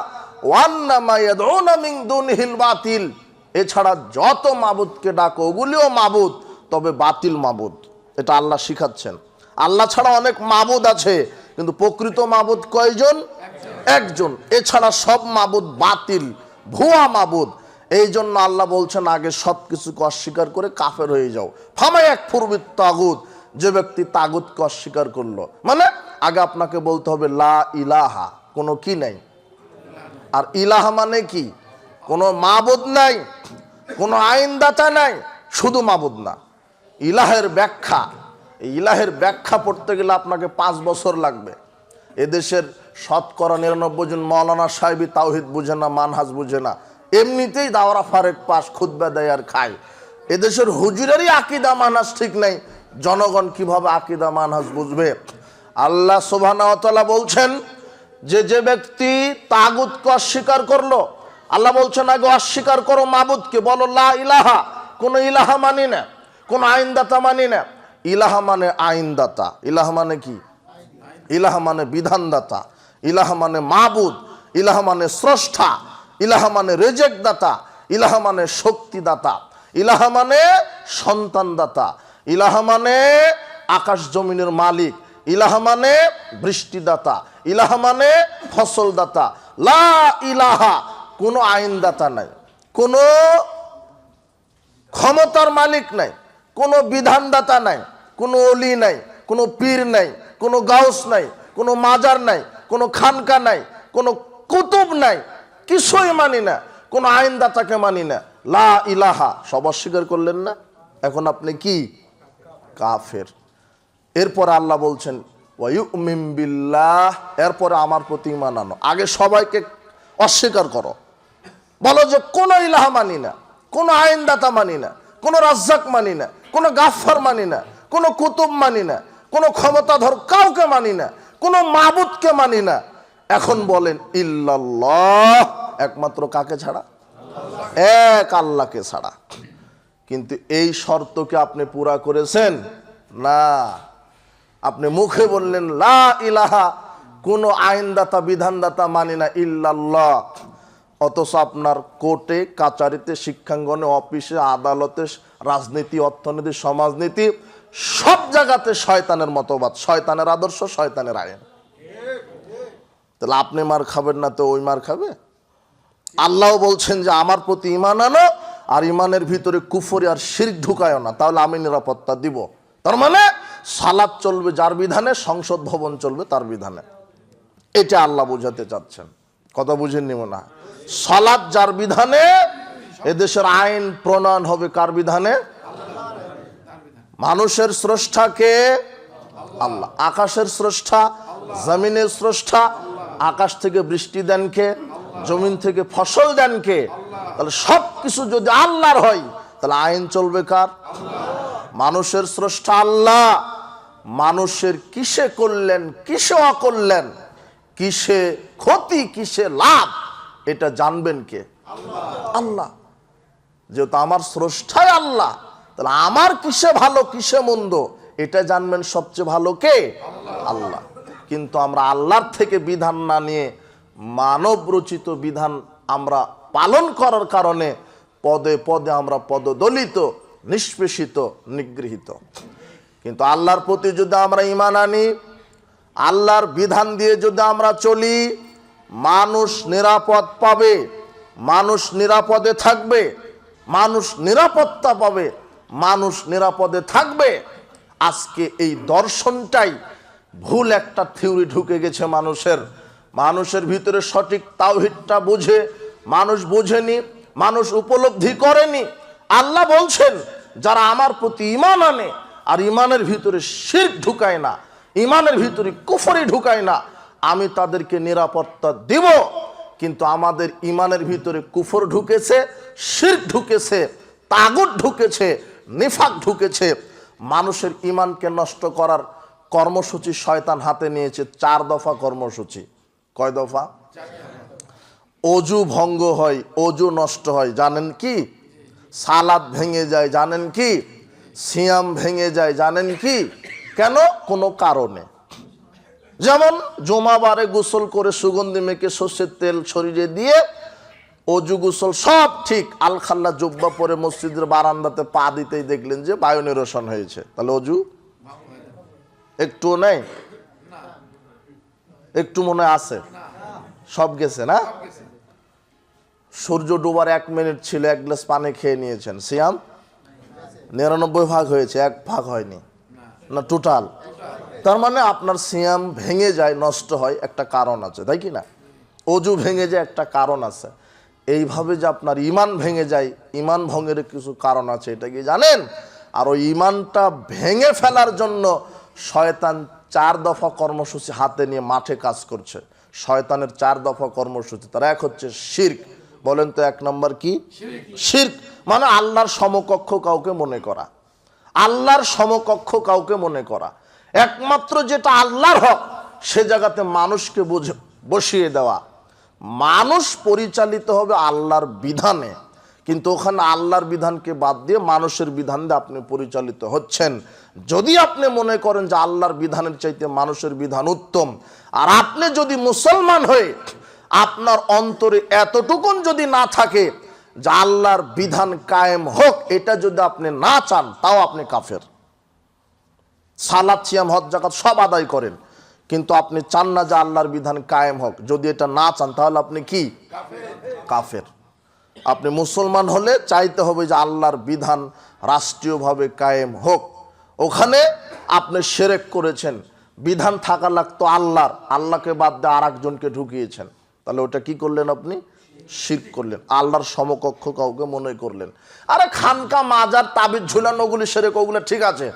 ওয়া আন্না মা ইয়াদউনা মিন দুনিহিল বাতিল, এছাড়া যত মাবুদকে ডাকো ওগুলিও মাবুদ, তবে বাতিল মাবুদ। এটা আল্লাহ শিখাচ্ছেন। আল্লাহ ছাড়া অনেক মাবুদ আছে, কিন্তু প্রকৃত মাবুদ কয়জন? একজন। এছাড়া সব মাবুদ বাতিল, ভুয়া মাবুদ। এই জন্য আল্লাহ বলছেন আগে সব কিছুকে অস্বীকার করে কাফের হয়ে যাও। ফামায়াকফুর বিত-তাগুত, যে ব্যক্তি তাগুতকে অস্বীকার করলো, মানে আগে আপনাকে বলতে হবে লা ইলাহা, কোনো কি নাই। আর ইলাহা মানে কি? কোনো মাবুদ নাই, কোনো আইনদাতা নাই, শুধু মাবুদ না। ইলাহের ব্যাখ্যা, এই ইলাহের ব্যাখ্যা পড়তে গেলে আপনাকে 5 বছর লাগবে। এদেশের শতকরা 99 জন মৌলানা সাহেবই তাওহিদ বুঝে না, মানহাজ বুঝে না, এমনিতেই দাওরা ফারেক পাস, খুতবা দেয় আর খায়। এদেশের হুজুরেরই আকীদা মানহাজ ঠিক নাই, জনগণ কিভাবে আকীদা মানহাজ বুঝবে? আল্লাহ সুবহানাহু ওয়া তাআলা বলছেন যে ব্যক্তি তাগুতকে অস্বীকার করলো, আল্লাহ বলছেন আগে অস্বীকার করো মাবুদকে, বলো লা ইলাহা, কোনো ইলাহা মানি না, কোনো আইনদাতা মানি না। ইলাহা মানে আইনদাতা, ইলাহা মানে কি? ইলাহা মানে বিধানদাতা, ইলাহা মানে মাবুদ, ইলাহা মানে স্রষ্টা, ইলাহা মানে রেজেক দাতা, ইলাহা মানে শক্তিদাতা, ইলাহা মানে সন্তানদাতা, ইলাহা মানে আকাশ জমিনের মালিক, ইলাহা মানে বৃষ্টিদাতা, ইলাহা মানে ফসলদাতা। লা ইলাহা, কোনো আইনদাতা নাই, কোনো ক্ষমতার মালিক নাই, কোনো বিধানদাতা নাই, কোনো অলি নাই, কোনো পীর নাই, কোনো গাউস নাই, কোনো মাজার নাই, কোনো খানকা নাই, কোনো কুতুব নাই, কিছুই মানি না, কোনো আইনদাতাকে মানি না। লা ইলাহা, সব অস্বীকার করলেন না, এখন আপনি কি? কাফের। এরপরে আল্লাহ বলছেন ওয়ায়ুমিন বিল্লাহ, এরপরে আমার প্রতি ঈমান আনো। আগে সবাইকে অস্বীকার করো, বলো যে কোনো ইলাহা মানি না, কোনো আইনদাতা মানি না, কোনো রাজ্জাক মানি না, কোনো গাফফার মানি না, কোনো কুতুব মানি না, কোনো ক্ষমতাধর কাউকে মানি না, কোনো মাবুদকে মানি না। এখন বলেন ইল্লাল্লাহ, একমাত্র কাকে ছাড়া? এক আল্লাহকে ছাড়া। কিন্তু এই শর্তকে আপনি পুরা করেছেন না। আপনি মুখে বললেন লা ইলাহা, কোনো আইনদাতা বিধানদাতা মানি না, ইল্লাল্লাহ, অথচ আপনার কোর্টে কাচারিতে, শিক্ষাঙ্গনে, অফিসে, আদালতে, রাজনীতি, অর্থনীতি, সমাজনীতি, সব জায়গাতে শয়তানের মতবাদ, শয়তানের আদর্শ, শয়তানের আইন। তাহলে আপনি মার খাবেন না তো ওই মার খাবে? আল্লাহ বলছেন যে আমার প্রতি ঈমান আনো, আর ঈমানের ভিতরে কুফরি আর শিরক ঢুকায়ও না, তাহলে আমি নিরাপত্তা দিব। তার মানে সালাত চলবে যার বিধানে, সংসদ ভবন চলবে তার বিধানে। এটা আল্লাহ বোঝাতে চাচ্ছেন। কথা বুঝেননি মনে হয়? সালাত যার বিধানে, এদেশের আইন প্রণয়ন হবে কার বিধানে? মানুষের স্রষ্টাকে আল্লাহ, আকাশের স্রষ্টা, জমিনের স্রষ্টা, আকাশ থেকে বৃষ্টি দেন কে, জমিন থেকে ফসল দেন কে? তাহলে সব কিছু যদি আল্লাহর হয়, তাহলে আইন চলবে কার? মানুষের স্রষ্টা আল্লাহ। মানুষের কিসে করলেন, কিসে অকল্যাণ, কিসে ক্ষতি, কিসে লাভ, এটা জানবেন কে? আল্লাহ। যেহেতু আমার স্রষ্টাই আল্লাহ, তাহলে আমার কিসে ভালো, কিসে মন্দ, এটা জানবেন সবচেয়ে ভালো কে? আল্লাহ। কিন্তু আমরা আল্লাহর থেকে বিধান না নিয়ে মানব রচিত বিধান আমরা পালন করার কারণে পদে পদে আমরা পদদলিত, নিষ্পেষিত, নিগৃহীত। কিন্তু আল্লাহর প্রতি যদি আমরা ঈমান আনি, আল্লাহর বিধান দিয়ে যদি আমরা চলি, মানুষ নিরাপদ পাবে, মানুষ নিরাপদে থাকবে, মানুষ নিরাপত্তা পাবে, মানুষ নিরাপদে থাকবে। আজকে এই দর্শনটাই ভুল একটা থিওরি ঢুকে গেছে মানুষের ভিতরে সঠিক তাওহীদটা বুঝে মানুষ বুঝেনি, মানুষ উপলব্ধি করেনি। আল্লাহ বলছেন যারা আমার প্রতি ঈমান আনে আর ঈমানের ভিতরে শিরক ঢুকায় না, ঈমানের ভিতরে কুফরি ঢুকায় না, আমি তাদেরকে নিরাপত্তা দিব। কিন্তু আমাদের ঈমানের ভিতরে কুফর ঢুকেছে, শিরক ঢুকেছে, তাগুত ঢুকেছে, নিফাক ঢুকেছে। মানুষের ঈমানকে নষ্ট করার কর্মসূচি শয়তান হাতে নিয়েছে 4 দফা কর্মসূচি। কয় দফা? অজু ভঙ্গ হয়, অজু নষ্ট হয়, জানেন কি? সালাত ভেঙে যায়, জানেন কি? সিয়াম ভেঙে যায়, জানেন কি? কেন? কোনো কারণে। যেমন জুমাবারে গোসল করে সুগন্ধি মেখে সর্ষের তেল শরীরে দিয়ে অজু গোসল সব ঠিক, আলখাল্লা জুব্বা পরে মসজিদের বারান্দাতে পা দিতেই দেখলেন যে বায়ু নিরসন হয়েছে, তাহলে অজু একটুও নেই, একটু মনে আছে, সব গেছে না? সূর্য ডোবার 1 মিনিট ছিল, 1 গ্লাস পানি খেয়ে নিয়েছেন, সিয়াম 99 ভাগ হয়েছে, 1 ভাগ হয়নি না টোটাল। তার মানে আপনার সিয়াম ভেঙে যায়, নষ্ট হয়, একটা কারণ আছে, তাই কি না? অজু ভেঙে যায়, একটা কারণ আছে। এইভাবে যে আপনার ঈমান ভেঙে যায়, ঈমান ভঙ্গের কিছু কারণ আছে, এটা কি জানেন? আর ওই ঈমানটা ভেঙে ফেলার জন্য শয়তান 4 দফা কর্মসূচি হাতে নিয়ে মাঠে কাজ করছে। শয়তানের 4 দফা কর্মসূচি, তার এক হচ্ছে শিরক। বলেন তো 1 নম্বর কি? শিরক মানে আল্লাহর সমকক্ষ কাউকে মনে করা, আল্লাহর সমকক্ষ কাউকে মনে করা। একমাত্র যেটা আল্লাহর হক সে জায়গাতে মানুষকে বসিয়ে দেওয়া। মানুষ পরিচালিত হবে আল্লাহর বিধানে, কিন্তু ওখানে আল্লাহর বিধানকে বাদ দিয়ে মানুষের বিধান দিয়ে আপনি পরিচালিত হচ্ছেন। যদি আপনি মনে করেন যে আল্লাহর বিধানের চাইতে মানুষের বিধান উত্তম, আর আপনি যদি মুসলমান হয়ে আপনার অন্তরে এতটুকুন যদি না থাকে যে আল্লাহর বিধান কায়েম হোক, এটা যদি আপনি না চান, তাও আপনি কাফের। সালাত, সিয়াম, হজ, যাকাত সব আদায় করেন, কিন্তু আপনি চান না যে আল্লাহর বিধান কায়েম হোক, যদি এটা না চান তাহলে আপনি কি? কাফের। আপনি মুসলমান হলে চাইতে হবে যে আল্লাহর বিধান রাষ্ট্রীয়ভাবে কায়েম হোক। ওখানে আপনি শিরক করেছেন, বিধান থাকা লাগতো আল্লাহর, আল্লাহকে বাদ দিয়ে আর একজনকে ঢুকিয়েছেন, তাহলে ওটা কি করলেন? আপনি শিরক করলেন, আল্লাহর সমকক্ষ কাউকে মনে করলেন। আরে খানকা, মাজার, তাবিজ ঝুলানো, ওগুলি শিরক, ওগুলো ঠিক আছে,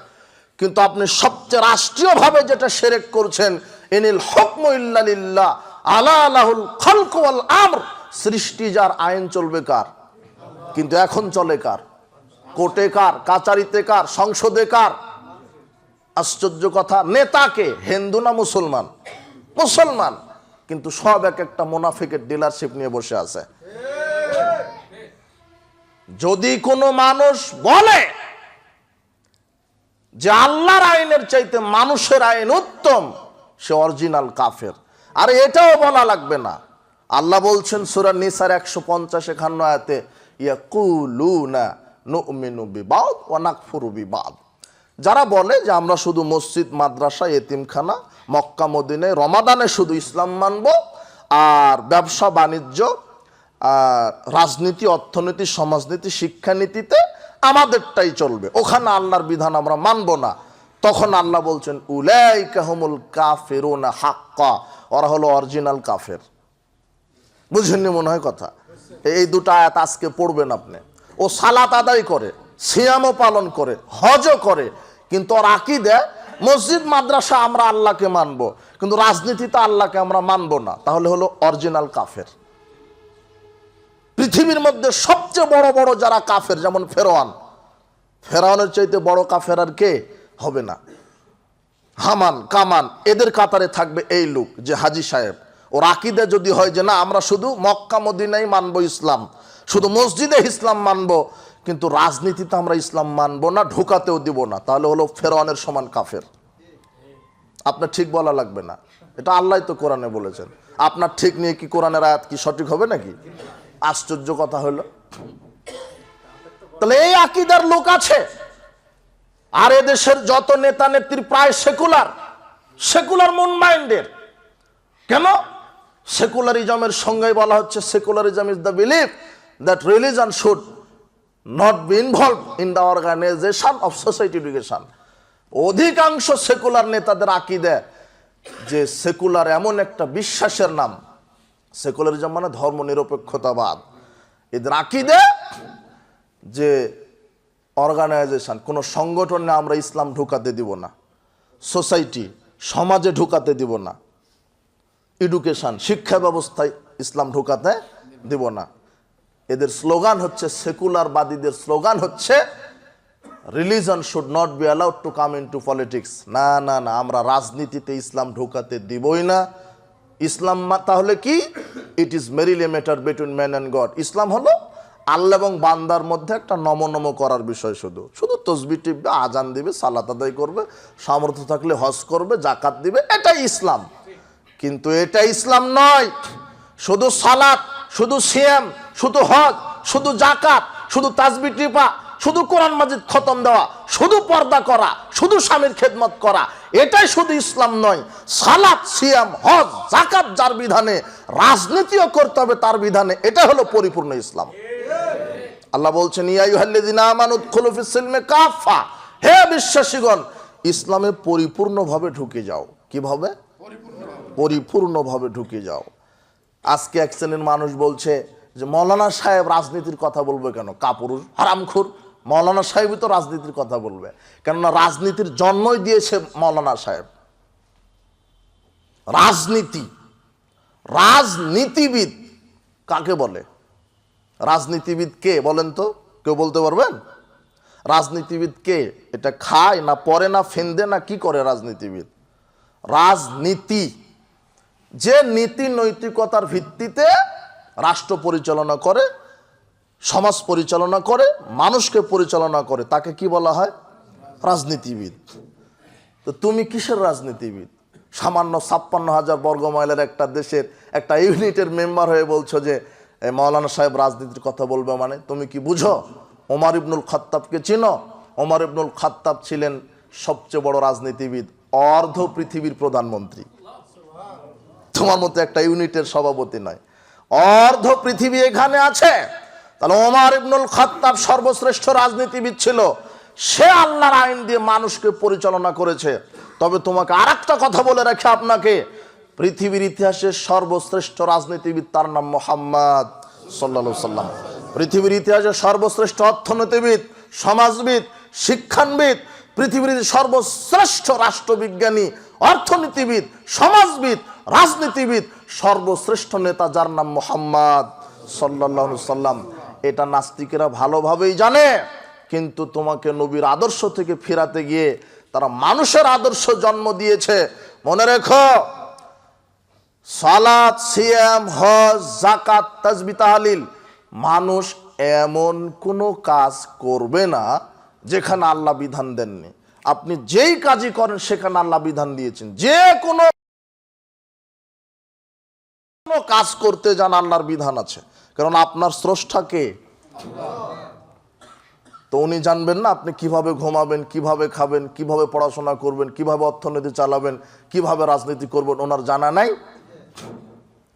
কিন্তু আপনি সবচেয়ে রাষ্ট্রীয়ভাবে যেটা শিরক করছেন, ইনিল হুকমু ইল্লা লিল্লাহ আলা লাহুল খালকু ওয়াল আমর, সৃষ্টি যার, আইন চলবে কার? কিন্তু এখন চলে কার? কোর্টে কার? কাচারিতে কার? সংসদে কার? আশ্চর্য কথা, নেতাকে হিন্দু না মুসলমান? মুসলমান, কিন্তু সব এক একটা মুনাফিকের ডিলারশিপ নিয়ে বসে আছে। যদি কোনো মানুষ বলে যে আল্লাহর আইনের চাইতে মানুষের আইন উত্তম, সে অরিজিনাল কাফের। আর এটাও বলা লাগবে না, আল্লাহ বলছেন সূরা নিসার 150 আয়াতে, ইয়াকুলুনা নুমিনু বিবাদ ওয়া নাকফুরু বিবাদ। যারা বলে যে আমরা শুধু মসজিদ, মাদ্রাসা, এতিমখানা, মক্কা, মদিনায় রমাদানে শুধু ইসলাম মানব, আর ব্যবসা বাণিজ্য, রাজনীতি, অর্থনীতি, সমাজনীতি, শিক্ষানীতিতে আমাদেরটাই চলবে, ওখানে আল্লাহর বিধান আমরা মানব না। তখন আল্লাহ বলছেন উলাইকা হুমুল কাফিরুনা হাক্কা, ওরা হলো অরিজিনাল কাফের। বুঝেননি মনে হয় কথা? এই 2টা আয়াত আজকে পড়বেন আপনি। ও সালাত আদায় করে, সিয়ামও পালন করে, হজও করে, কিন্তু ওর আকীদা মসজিদ, মাদ্রাসা আমরা আল্লাহকে মানব, কিন্তু রাজনীতিতে আল্লাহকে আমরা মানব না, তাহলে হলো অরিজিনাল কাফের। পৃথিবীর মধ্যে সবচেয়ে বড় বড় যারা কাফের, যেমন ফেরাউনের চাইতে বড় কাফের আর কে হবে না। হামান, কামান, এদের কাতারে থাকবে এই লোক যে হাজী সাহেব, ওর আকীদা যদি হয় যে না আমরা শুধু মক্কা মদিনায় মানবো ইসলাম, শুধু মসজিদে ইসলাম মানবো, কিন্তু রাজনীতিতে আমরা ইসলাম মানবো না, ঢুকাতেও দিব না, তাহলে হলো ফেরাউনের সমান কাফের। আপনার ঠিক বলা লাগবে না, এটা আল্লাহ তো কোরআনে বলেছেন। আপনার ঠিক নিয়ে কি কোরআনের আয়াত কি সঠিক হবে নাকি? আশ্চর্য কথা হলো। তাহলে এই আকীদার লোক আছে। আর এদেশের যত নেতা নেত্রী প্রায় সেকুলার মন মাইন্ডের। কেন? সেকুলারিজমের সংজ্ঞায় বলা হচ্ছে, secularism is the belief that religion should not be involve in the organisation of society education. অধিকাংশ সেকুলার নেতাদের আকীদা যে সেকুলার এমন একটা বিশ্বাসের নাম, সেকুলারিজম মানে ধর্ম নিরপেক্ষতাবাদ, এদের আকীদা যে অর্গানাইজেশন, কোনো সংগঠনে আমরা ইসলাম ঢুকাতে দিব না, সোসাইটি সমাজে ঢুকাতে দিব না, এডুকেশন শিক্ষা ব্যবস্থায় ইসলাম ঢুকাতে দিব না। এদের স্লোগান হচ্ছে, সেকুলারবাদীদের স্লোগান হচ্ছে, religion should not be allowed to come into politics. না না না, আমরা রাজনীতিতে ইসলাম ঢুকাতে দিবই না। ইসলাম তাহলে কি? It is merely matter between man and God. ইসলাম হলো আল্লাহ এবং বান্দার মধ্যে একটা নম করার বিষয়। শুধু শুধু তসবিহ টিপবে, আজান দিবে, সালাত আদায় করবে, সামর্থ্য থাকলে হজ করবে, জাকাত দিবে, এটাই ইসলাম। কিন্তু এটা ইসলাম নয়। শুধু সালাত, শুধু সিয়াম, শুধু হজ, শুধু জাকাত, শুধু তাসবিহ টিপা, শুধু কোরআন মাজিদ খতম দেওয়া, শুধু পর্দা করা, শুধু স্বামীর খেদমত করা, এটাই শুধু ইসলাম নয়। সালাত, সিয়াম, হজ, জাকাত যার বিধানে, রাজনীতিও করতে হবে তার বিধানে, এটা হলো পরিপূর্ণ ইসলাম। আল্লাহ বলছেন, ইয়া আইয়ুহাল্লাযীনা আমানু উদখুলু ফিস সিলমি কাফা, হে বিশ্বাসীগণ, ইসলামে পরিপূর্ণভাবে ঢুকে যাও। কিভাবে? পরিপূর্ণভাবে ঢুকে যাও। আজকে এক শ্রেণীর মানুষ বলছে যে মৌলানা সাহেব রাজনীতির কথা বলবে কেন? কাপুরুষ, হারামখোর। মৌলানা সাহেবই তো রাজনীতির কথা বলবে, কেননা রাজনীতির জন্মই দিয়েছে মৌলানা সাহেব। রাজনীতি, রাজনীতিবিদ কাকে বলে? রাজনীতিবিদ কে বলেন তো? কেউ বলতে পারবেন? রাজনীতিবিদ কে? এটা খায় না পরে না ফেন্দে না কি করে রাজনীতিবিদ? রাজনীতি যে নীতি নৈতিকতার ভিত্তিতে রাষ্ট্র পরিচালনা করে, সমাজ পরিচালনা করে, মানুষকে পরিচালনা করে, তাকে কি বলা হয়? রাজনীতিবিদ। তো তুমি কিসের রাজনীতিবিদ? সামান্য 56,000 বর্গমাইলের একটা দেশের একটা ইউনিটের মেম্বার হয়ে বলছো যে মৌলানা সাহেব রাজনীতির কথা বলবে। মানে তুমি কি বুঝো? ওমর ইবনুল খাত্তাবকে চিনো? ওমর ইবনুল খাত্তাব ছিলেন সবচেয়ে বড় রাজনীতিবিদ, অর্ধ পৃথিবীর প্রধানমন্ত্রী। তোমার মতো একটা ইউনিটের সভাপতি নয়, অর্ধ পৃথিবী এখানে আছে। তাহলে ওমর ইবনুল খাত্তাব সর্বশ্রেষ্ঠ রাজনীতিবিদ ছিল। সে আল্লাহর আইন দিয়ে মানুষকে পরিচালনা করেছে। তবে তোমাকে আর একটা কথা বলে রাখি আপনাকে, পৃথিবীর ইতিহাসে সর্বশ্রেষ্ঠ রাজনীতিবিদ তার নাম মুহাম্মদ সাল্লাল্লাহু আলাইহি সাল্লাম। পৃথিবীর ইতিহাসে সর্বশ্রেষ্ঠ অর্থনীতিবিদ, সমাজবিদ, শিক্ষানবিদ, পৃথিবীর সর্বশ্রেষ্ঠ রাষ্ট্রবিজ্ঞানী, অর্থনীতিবিদ, সমাজবিদ, রাজনীতিবিদ, সর্বশ্রেষ্ঠ নেতা যার নাম মুহাম্মদ সাল্লাল্লাহু আলাইহি সাল্লাম। এটা নাস্তিকেরা ভালোভাবেই জানে, কিন্তু তোমাকে নবীর আদর্শ থেকে ফেরাতে গিয়ে তারা মানুষের আদর্শ জন্ম দিয়েছে। মনে রেখো, সালাত, সিয়াম, হজ, জাকাত, তাসবিহ, তাহলিল, মানুষ এমন কোনো কাজ করবে না যেখানে আল্লাহ বিধান দেননি। আপনি যেই কাজই করেন সেখানে আল্লাহ বিধান দিয়েছেন। যে কোনো কাজ করতে যান আল্লাহর বিধান আছে, কারণ আপনার স্রষ্টা কে? তো উনি জানবেন না আপনি কিভাবে ঘুমাবেন, কিভাবে খাবেন, কিভাবে পড়াশোনা করবেন, কিভাবে অর্থনীতি চালাবেন, কিভাবে রাজনীতি করবেন? ওনার জানা নাই?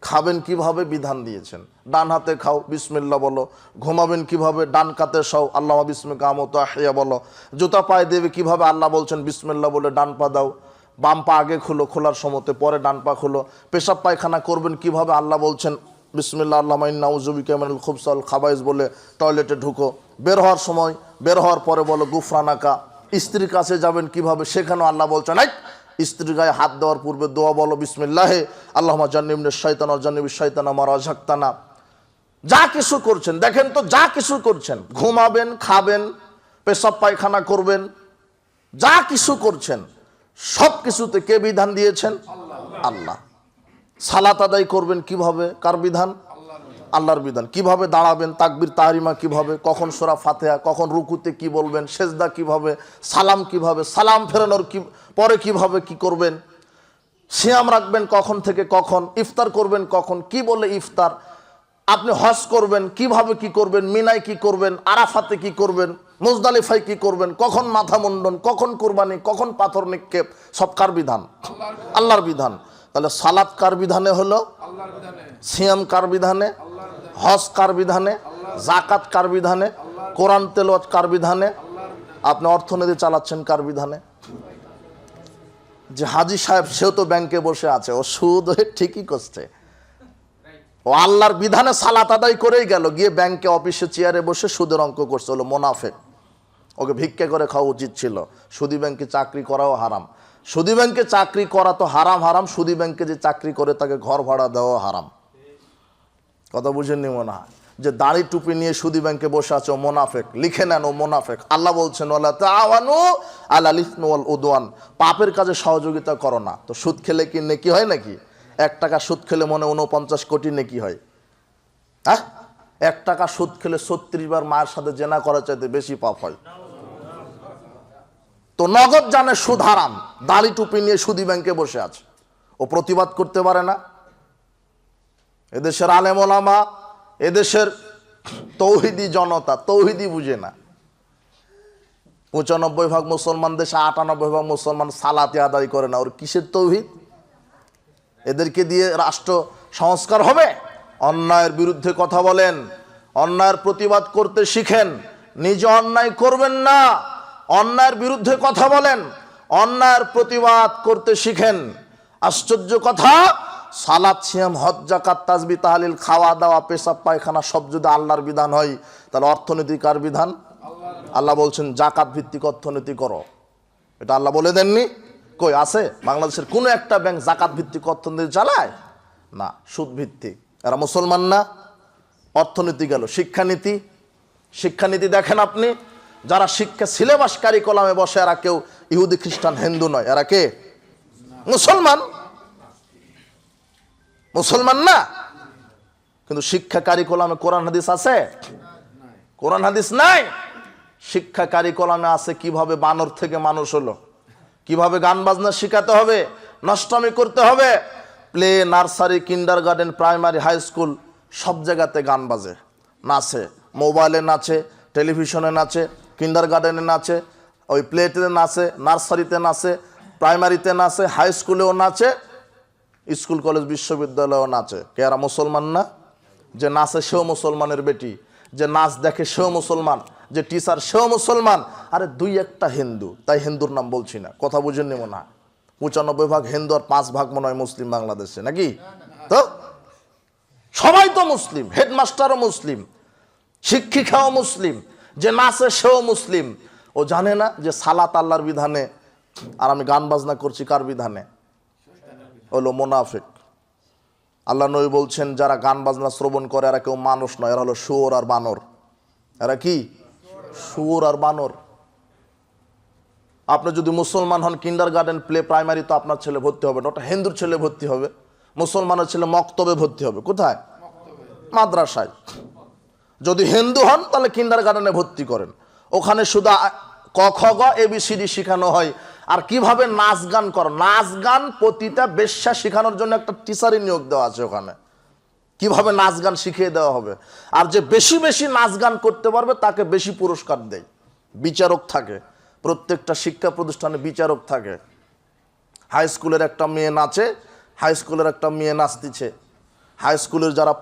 খাবেন কিভাবে? বিধান দিয়েছেন। ডান হাতে খাও, বিসমিল্লাহ বলো। ঘুমাবেন কিভাবে? ডান কাতে শাও, আল্লাহ বিসমিকা আমতু আহিয়া বলো। জুতা পায়ে দেবে কিভাবে? আল্লাহ বলছেন বিসমিল্লাহ বলে ডান পা দাও। বাম পা আগে খুলো, খোলার সময়তে পরে ডান পা খুলো। পেশাব পায়খানা করবেন কিভাবে? আল্লাহ বলছেন বিসমিল্লাহ আল্লাহুম্মা ইন্না আউযু বিকা মিনাল খুবসি ওয়াল খাবাইস বলে টয়লেটে ঢুকো। বের হওয়ার সময়, বের হওয়ার পরে বলো গুফরানাকা। স্ত্রীর কাছে যাবেন কিভাবে? সেখানেও আল্লাহ বলছেন স্ত্রীর গায়ে হাত দেওয়ার পূর্বে দোয়া বলো বিসমিল্লাহে আল্লাহুম্মা জান্নিবনা শাইতানা ওয়া জান্নিবিশ শাইতানা মা রাযাকতানা। যা কিছু করছেন দেখেন তো, যা কিছু করছেন, ঘুমাবেন, খাবেন, পেশাব পায়খানা করবেন, যা কিছু করছেন সব কিছুতে কে বিধান দিয়েছেন? আল্লাহ। সালাত আদায় করবেন কিভাবে? কার বিধান? আল্লাহর বিধান। কিভাবে দাঁড়াবেন, তাকবীর তাহরিমা কিভাবে, কখন সূরা ফাতিহা, কখন রুকুতে কি বলবেন, সেজদা কিভাবে, সালাম কিভাবে, সালাম ফেরানোর পরে কিভাবে কি করবেন, সিয়াম রাখবেন কখন থেকে কখন, ইফতার করবেন কখন, কি বলে ইফতার, আপনি হজ করবেন কিভাবে কি করবেন, মিনায় কি করবেন, আরাফাতে কি করবেন, মুজদালিফায় কি করবেন, কখন মাথা মুন্ডন, কখন কুরবানি, কখন পাথর নিক্ষেপ, সব কার বিধান? আল্লাহর বিধান। তাহলে সালাত কার বিধানে হলো? সিয়াম কার বিধানে? হজ কার বিধানে? জাকাত কার বিধানে? কোরআন তেলাওয়াত কার বিধানে? আপনি অর্থনীতি চালাচ্ছেন কার বিধানে? যে হাজী সাহেব সেও তো ব্যাংকে বসে আছে, ও সুদ ঠিকই করছে, ও আল্লাহর বিধানে সালাত আদায় করেই গেল, গিয়ে ব্যাংকে অফিসে চেয়ারে বসে সুদের অঙ্ক করছে, হলো মুনাফিক। ওকে ভিক্ষা করে খাওয়া উচিত ছিল। সুদী ব্যাংকে চাকরি করাও হারাম। সুদী ব্যাংকে চাকরি করা তো হারাম হারাম, সুদী ব্যাংকে যে চাকরি করে তাকে ঘর ভাড়া দেওয়া হারাম। কথা বুঝেননি মনে হয়? যে দাড়ি টুপি নিয়ে সুদী ব্যাংকে বসে আছে ও মুনাফিক, লিখে নেন ও মুনাফিক। আল্লাহ বলছেন ওয়ালা তাআওয়ানু আলাল ইসমি ওয়াল উদওয়ান, পাপের কাজে সহযোগিতা করো না। তো সুদ খেলে কি নেকি হয় নাকি? 1 টাকা সুদ খেলে মনে 49 কোটি নেকি হয়? হ্যাঁ, 1 টাকা সুদ খেলে 36 বার মায়ের সাথে জেনা করা চাইতে বেশি পাপ হয়। তো নগদ জানে সুদ হারাম, দাড়ি টুপি নিয়ে সুদী ব্যাংকে বসে আছে, ও প্রতিবাদ করতে পারে না। এদেশের আলেম ওলামা, এদেশের তৌহিদি জনতা তৌহিদি বুঝে না। 95% মুসলমান দেশে 98% মুসলমান সালাতে আদায় করে না, ওর কিসের তৌহিদ? এদেরকে দিয়ে রাষ্ট্র সংস্কার হবে? অন্যায়ের বিরুদ্ধে কথা বলেন, অন্যায়ের প্রতিবাদ করতে শিখেন, নিজে অন্যায় করবেন না, অন্যায়ের বিরুদ্ধে কথা বলেন, অন্যায়ের প্রতিবাদ করতে শিখেন। আশ্চর্য কথা, সালাত সিয়াম হজ যাকাত তাসবিহ তাহলিল খাওয়া দাওয়া পেশাব পায়খানা সব যদি আল্লাহর বিধান হয়, তাহলে অর্থনীতি কার বিধান? আল্লাহ বলছেন জাকাত ভিত্তিক অর্থনীতি করো। এটা আল্লাহ বলে দেননি? কই আছে? বাংলাদেশের কোনো একটা ব্যাংক জাকাত ভিত্তিক অর্থনীতি চালায় না, সুদ ভিত্তিক। এরা মুসলমান না। অর্থনীতি গেল। শিক্ষানীতি, শিক্ষানীতি দেখেন আপনি, যারা শিক্ষা সিলেবাস কারিকুলামে বসে এরা কেউ ইহুদি খ্রিস্টান হিন্দু নয়, এরা কে? মুসলমান। মুসলমান না, কিন্তু শিক্ষা কারিকুলামে কোরআন হাদিস আছে? কোরআন হাদিস নাই। শিক্ষা কারিকুলামে আছে কিভাবে বানর থেকে মানুষ হলো, কিভাবে গান বাজনা শিখাতে হবে, নষ্টামি করতে হবে। প্লে, নার্সারি, কিন্ডার গার্ডেন, প্রাইমারি, হাই স্কুল সব জায়গাতে গান বাজে, নাচে, মোবাইলে নাচে, টেলিভিশনে নাচে, কিন্ডার গার্ডেনে নাচে, ওই প্লেতে নাচে, নার্সারিতে নাচে, প্রাইমারিতে নাচে, হাই স্কুলেও নাচে, স্কুল কলেজ বিশ্ববিদ্যালয়েও নাচে। কে এরা মুসলমান না? যে নাচে সেও মুসলমানের বেটি, যে নাচ দেখে সেও মুসলমান, যে টিচার সেও মুসলমান। আরে 2-1টা হিন্দু, তাই হিন্দুর নাম বলছি না, কথা বুঝেননি মনে হয়। 95% হিন্দু আর 5% মনে হয় মুসলিম বাংলাদেশে, নাকি? তো সবাই তো মুসলিম, হেডমাস্টারও মুসলিম, শিক্ষিকাও মুসলিম, যে নাচে সেও মুসলিম। ও জানে না যে সালাত আল্লাহর বিধানে, আর আমি গান বাজনা করছি কার বিধানে? হলো মুনাফিক। আল্লাহ নবী বলছেন যারা গান বাজনা শ্রবণ করে এরা কেউ মানুষ নয়, এরা হলো শুয়োর আর বানর। এরা কি? শুয়োর আর বানর। আপনি যদি মুসলমান হন, কিন্ডার গার্ডেন, প্লে, প্রাইমারি তো আপনার ছেলে ভর্তি হবে না, ওটা হিন্দুর ছেলে ভর্তি হবে। মুসলমানের ছেলে মক্তবে ভর্তি হবে। কোথায়? মাদ্রাসায়। যদি হিন্দু হন তাহলে কিন্ডার গার্ডেনে ভর্তি করেন, ওখানে শুধু ক খ গ ABCD শেখানো হয়। আর কিভাবে নাচ গান করো, নাচ গান প্রতিটা বেশ্যা শেখানোর জন্য একটা টিচারই নিয়োগ দেওয়া আছে ওখানে, কিভাবে নাচ গান শিখিয়ে দেওয়া হবে। আর যে বেশি বেশি নাচ গান করতে পারবে তাকে বেশি পুরস্কার দেয়। বিচারক থাকে, প্রত্যেকটা শিক্ষা প্রতিষ্ঠানে বিচারক থাকে। হাই স্কুলের একটা মেয়ে নাচে, হাই স্কুলের একটা মেয়ে নাচতেছে, হাই স্কুলের যারা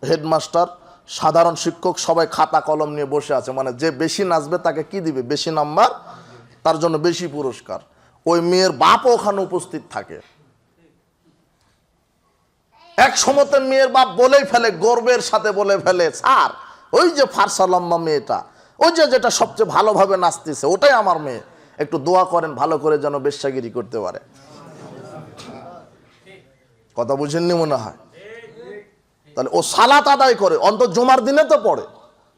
হেডমাস্টার, সাধারণ শিক্ষক সবাই খাতা কলম নিয়ে বসে আছে, মানে যে বেশি নাচবে তাকে কি দিবে? বেশি নাম্বার, তার জন্য বেশি পুরস্কার। ওই মেয়ের বাপও ওখানে উপস্থিত থাকে। এক সময়তে মেয়ের বাপ বলেই ফেলে, গর্বের সাথে বলে ফেলে, স্যার ওই যে ফারসা লম্বা মেয়েটা, ওই যে যেটা সবচেয়ে ভালোভাবে নাচতেছে ওটাই আমার মেয়ে, একটু দোয়া করেন ভালো করে যেন বেশ্যাগিরি করতে পারে। কথা বুঝেননি মনে হয়? তাহলে ও সালাত আদায় করে, অন্তত জুমার দিনে তো পড়ে।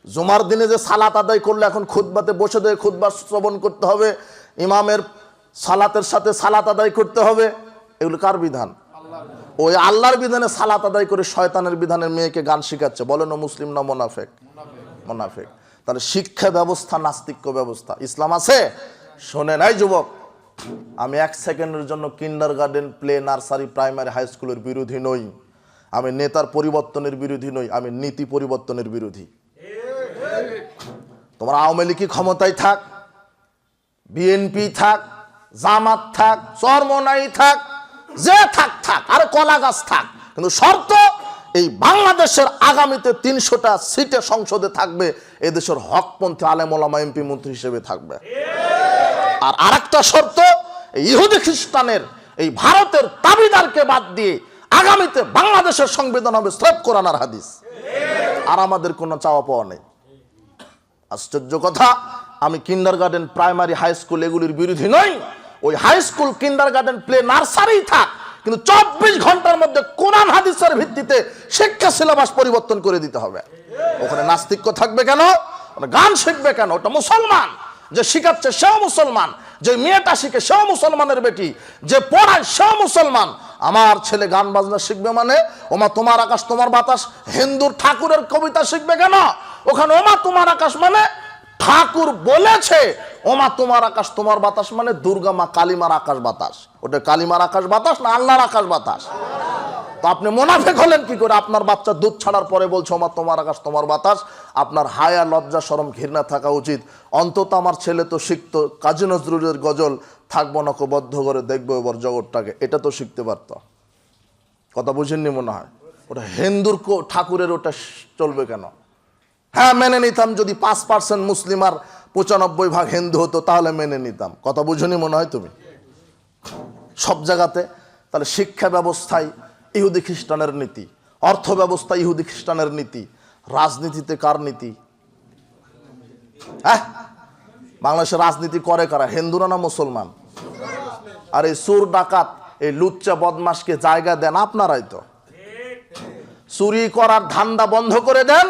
জুমার দিনে যে সালাত আদায় করলে এখন খুতবাতে বসে দিয়ে খুতবা শ্রবণ করতে হবে, ইমামের সালাতের সাথে সালাত আদায় করতে হবে, এগুলো কার বিধান? ওই আল্লাহর বিধানে সালাত আদায় করে শয়তানের বিধানের মেয়েকে গান শিখাচ্ছে। বলেন ও মুসলিম না মুনাফিক? মুনাফিক। তাহলে শিক্ষা ব্যবস্থা নাস্তিক্য ব্যবস্থা। ইসলাম আছে? শোনেন এই যুবক, আমি 1 সেকেন্ডের জন্য kindergarten, play, nursery, primary, high স্কুলের বিরোধী নই। আমি নেতার পরিবর্তনের বিরোধী নই, আমি নীতি পরিবর্তনের বিরোধী। তোমার আওয়ামী লীগ ক্ষমতায় থাক, বিএনপি থাক, জামাত থাক, চরমনাই থাক, যে থাক থাক, আর কলা গাছ থাক, কিন্তু শর্ত এই বাংলাদেশের আগামীতে 300টা সিটে সংসদে থাকবে এদেশের হকপন্থী আলেম ওলামা এমপি মন্ত্রী হিসেবে থাকবে। আর আরেকটা শর্ত, ইহুদি খ্রিস্টানের এই ভারতের দাবিদারকে বাদ দিয়ে আগামীতে বাংলাদেশের সংবিধান হবে স্রেফ কোরআন আর হাদিস। আর আমাদের কোনো চাওয়া পাওয়া নেই। আশ্চর্য কথা, আমি কিন্ডারগার্টেন, প্রাইমারি, হাই স্কুল এগুলির বিরোধী নই। ওই high school, kindergarten, play, nursery থাক, কিন্তু 24 ঘন্টার মধ্যে কোরআন হাদিসের ভিত্তিতে শিক্ষা সিলেবাস পরিবর্তন করে দিতে হবে। ওখানে নাস্তিক্য থাকবে কেন? গান শিখবে কেন? ওটা মুসলমান, যে শিখাচ্ছে সেও মুসলমান, যে মেয়েটা শিখে সেও মুসলমানের বেটি, যে পড়ায় সেও মুসলমান। আমার ছেলে গান বাজনা শিখবে মানে ওমা তোমার আকাশ তোমার বাতাস হিন্দুর ঠাকুরের কবিতা শিখবে কেন? ওখানে ওমা তোমার আকাশ মানে ঠাকুর বলেছে, ওমা তোমার আকাশ তোমার বাতাস মানে দুর্গা মা কালিমার আকাশ বাতাস। ওটা কালিমার আকাশ বাতাস না আল্লাহর আকাশ বাতাস? তো আপনি মুনাফিক হলেন কি করে? আপনার বাচ্চা দুধ ছাড়ার পরে বলছে ওমা তোমার আকাশ তোমার বাতাস। আপনার হায়া, লজ্জা, শরম, ঘৃণা থাকা উচিত। অন্তত আমার ছেলে তো শিখতো কাজী নজরুলের গজল, থাকবো না বদ্ধ করে দেখবো এবার জগৎটাকে, এটা তো শিখতে পারত। কথা বুঝেননি মনে হয়? ওটা হিন্দুর ঠাকুরের, ওটা চলবে কেন? হ্যাঁ মেনে নিতাম যদি 5% মুসলিম আর 95% হিন্দু হতো, তাহলে মেনে নিতাম। কথা বুঝনি মনে হয় তুমি? সব জায়গাতে তাহলে শিক্ষা ব্যবস্থায় ইহুদি খ্রিস্টানের নীতি, অর্থ ব্যবস্থা ইহুদি খ্রিস্টানের নীতি, রাজনীতিতে কার নীতি? হ্যাঁ, বাংলাদেশের রাজনীতি করে কারা? হিন্দুরা না মুসলমান? আর এই চোর ডাকাত, এই লুচ্চা বদমাশকে জায়গা দেন আপনারাই তো। চুরি করার ধান্দা বন্ধ করে দেন,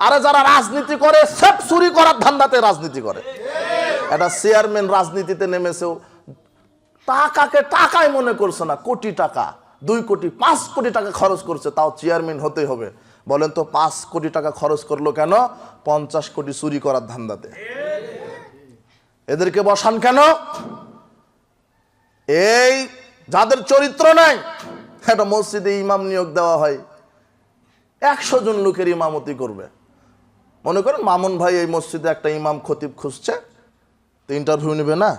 আরে যারা রাজনীতি করে সব চুরি করার ধান্দাতে রাজনীতি করে। একটা চেয়ারম্যান রাজনীতিতে নেমেছেও টাকাকে টাকাই মনে করছে না, কোটি টাকা, 2 কোটি 5 কোটি টাকা খরচ করছে, তাও চেয়ারম্যান হতেই হবে। বলেন তো 5 কোটি টাকা খরচ করলো কেন? 50 কোটি চুরি করার ধান্দাতে। এদেরকে বসান কেন? এই যাদের চরিত্র নাই, একটা মসজিদে ইমাম নিয়োগ দেওয়া হয়, 100 জন লোকের ইমামতি করবে। মনে করেন মামুন ভাই এই মসজিদে একটা ইমাম খতিব খুঁজছে, তো ইন্টারভিউ নেবে না?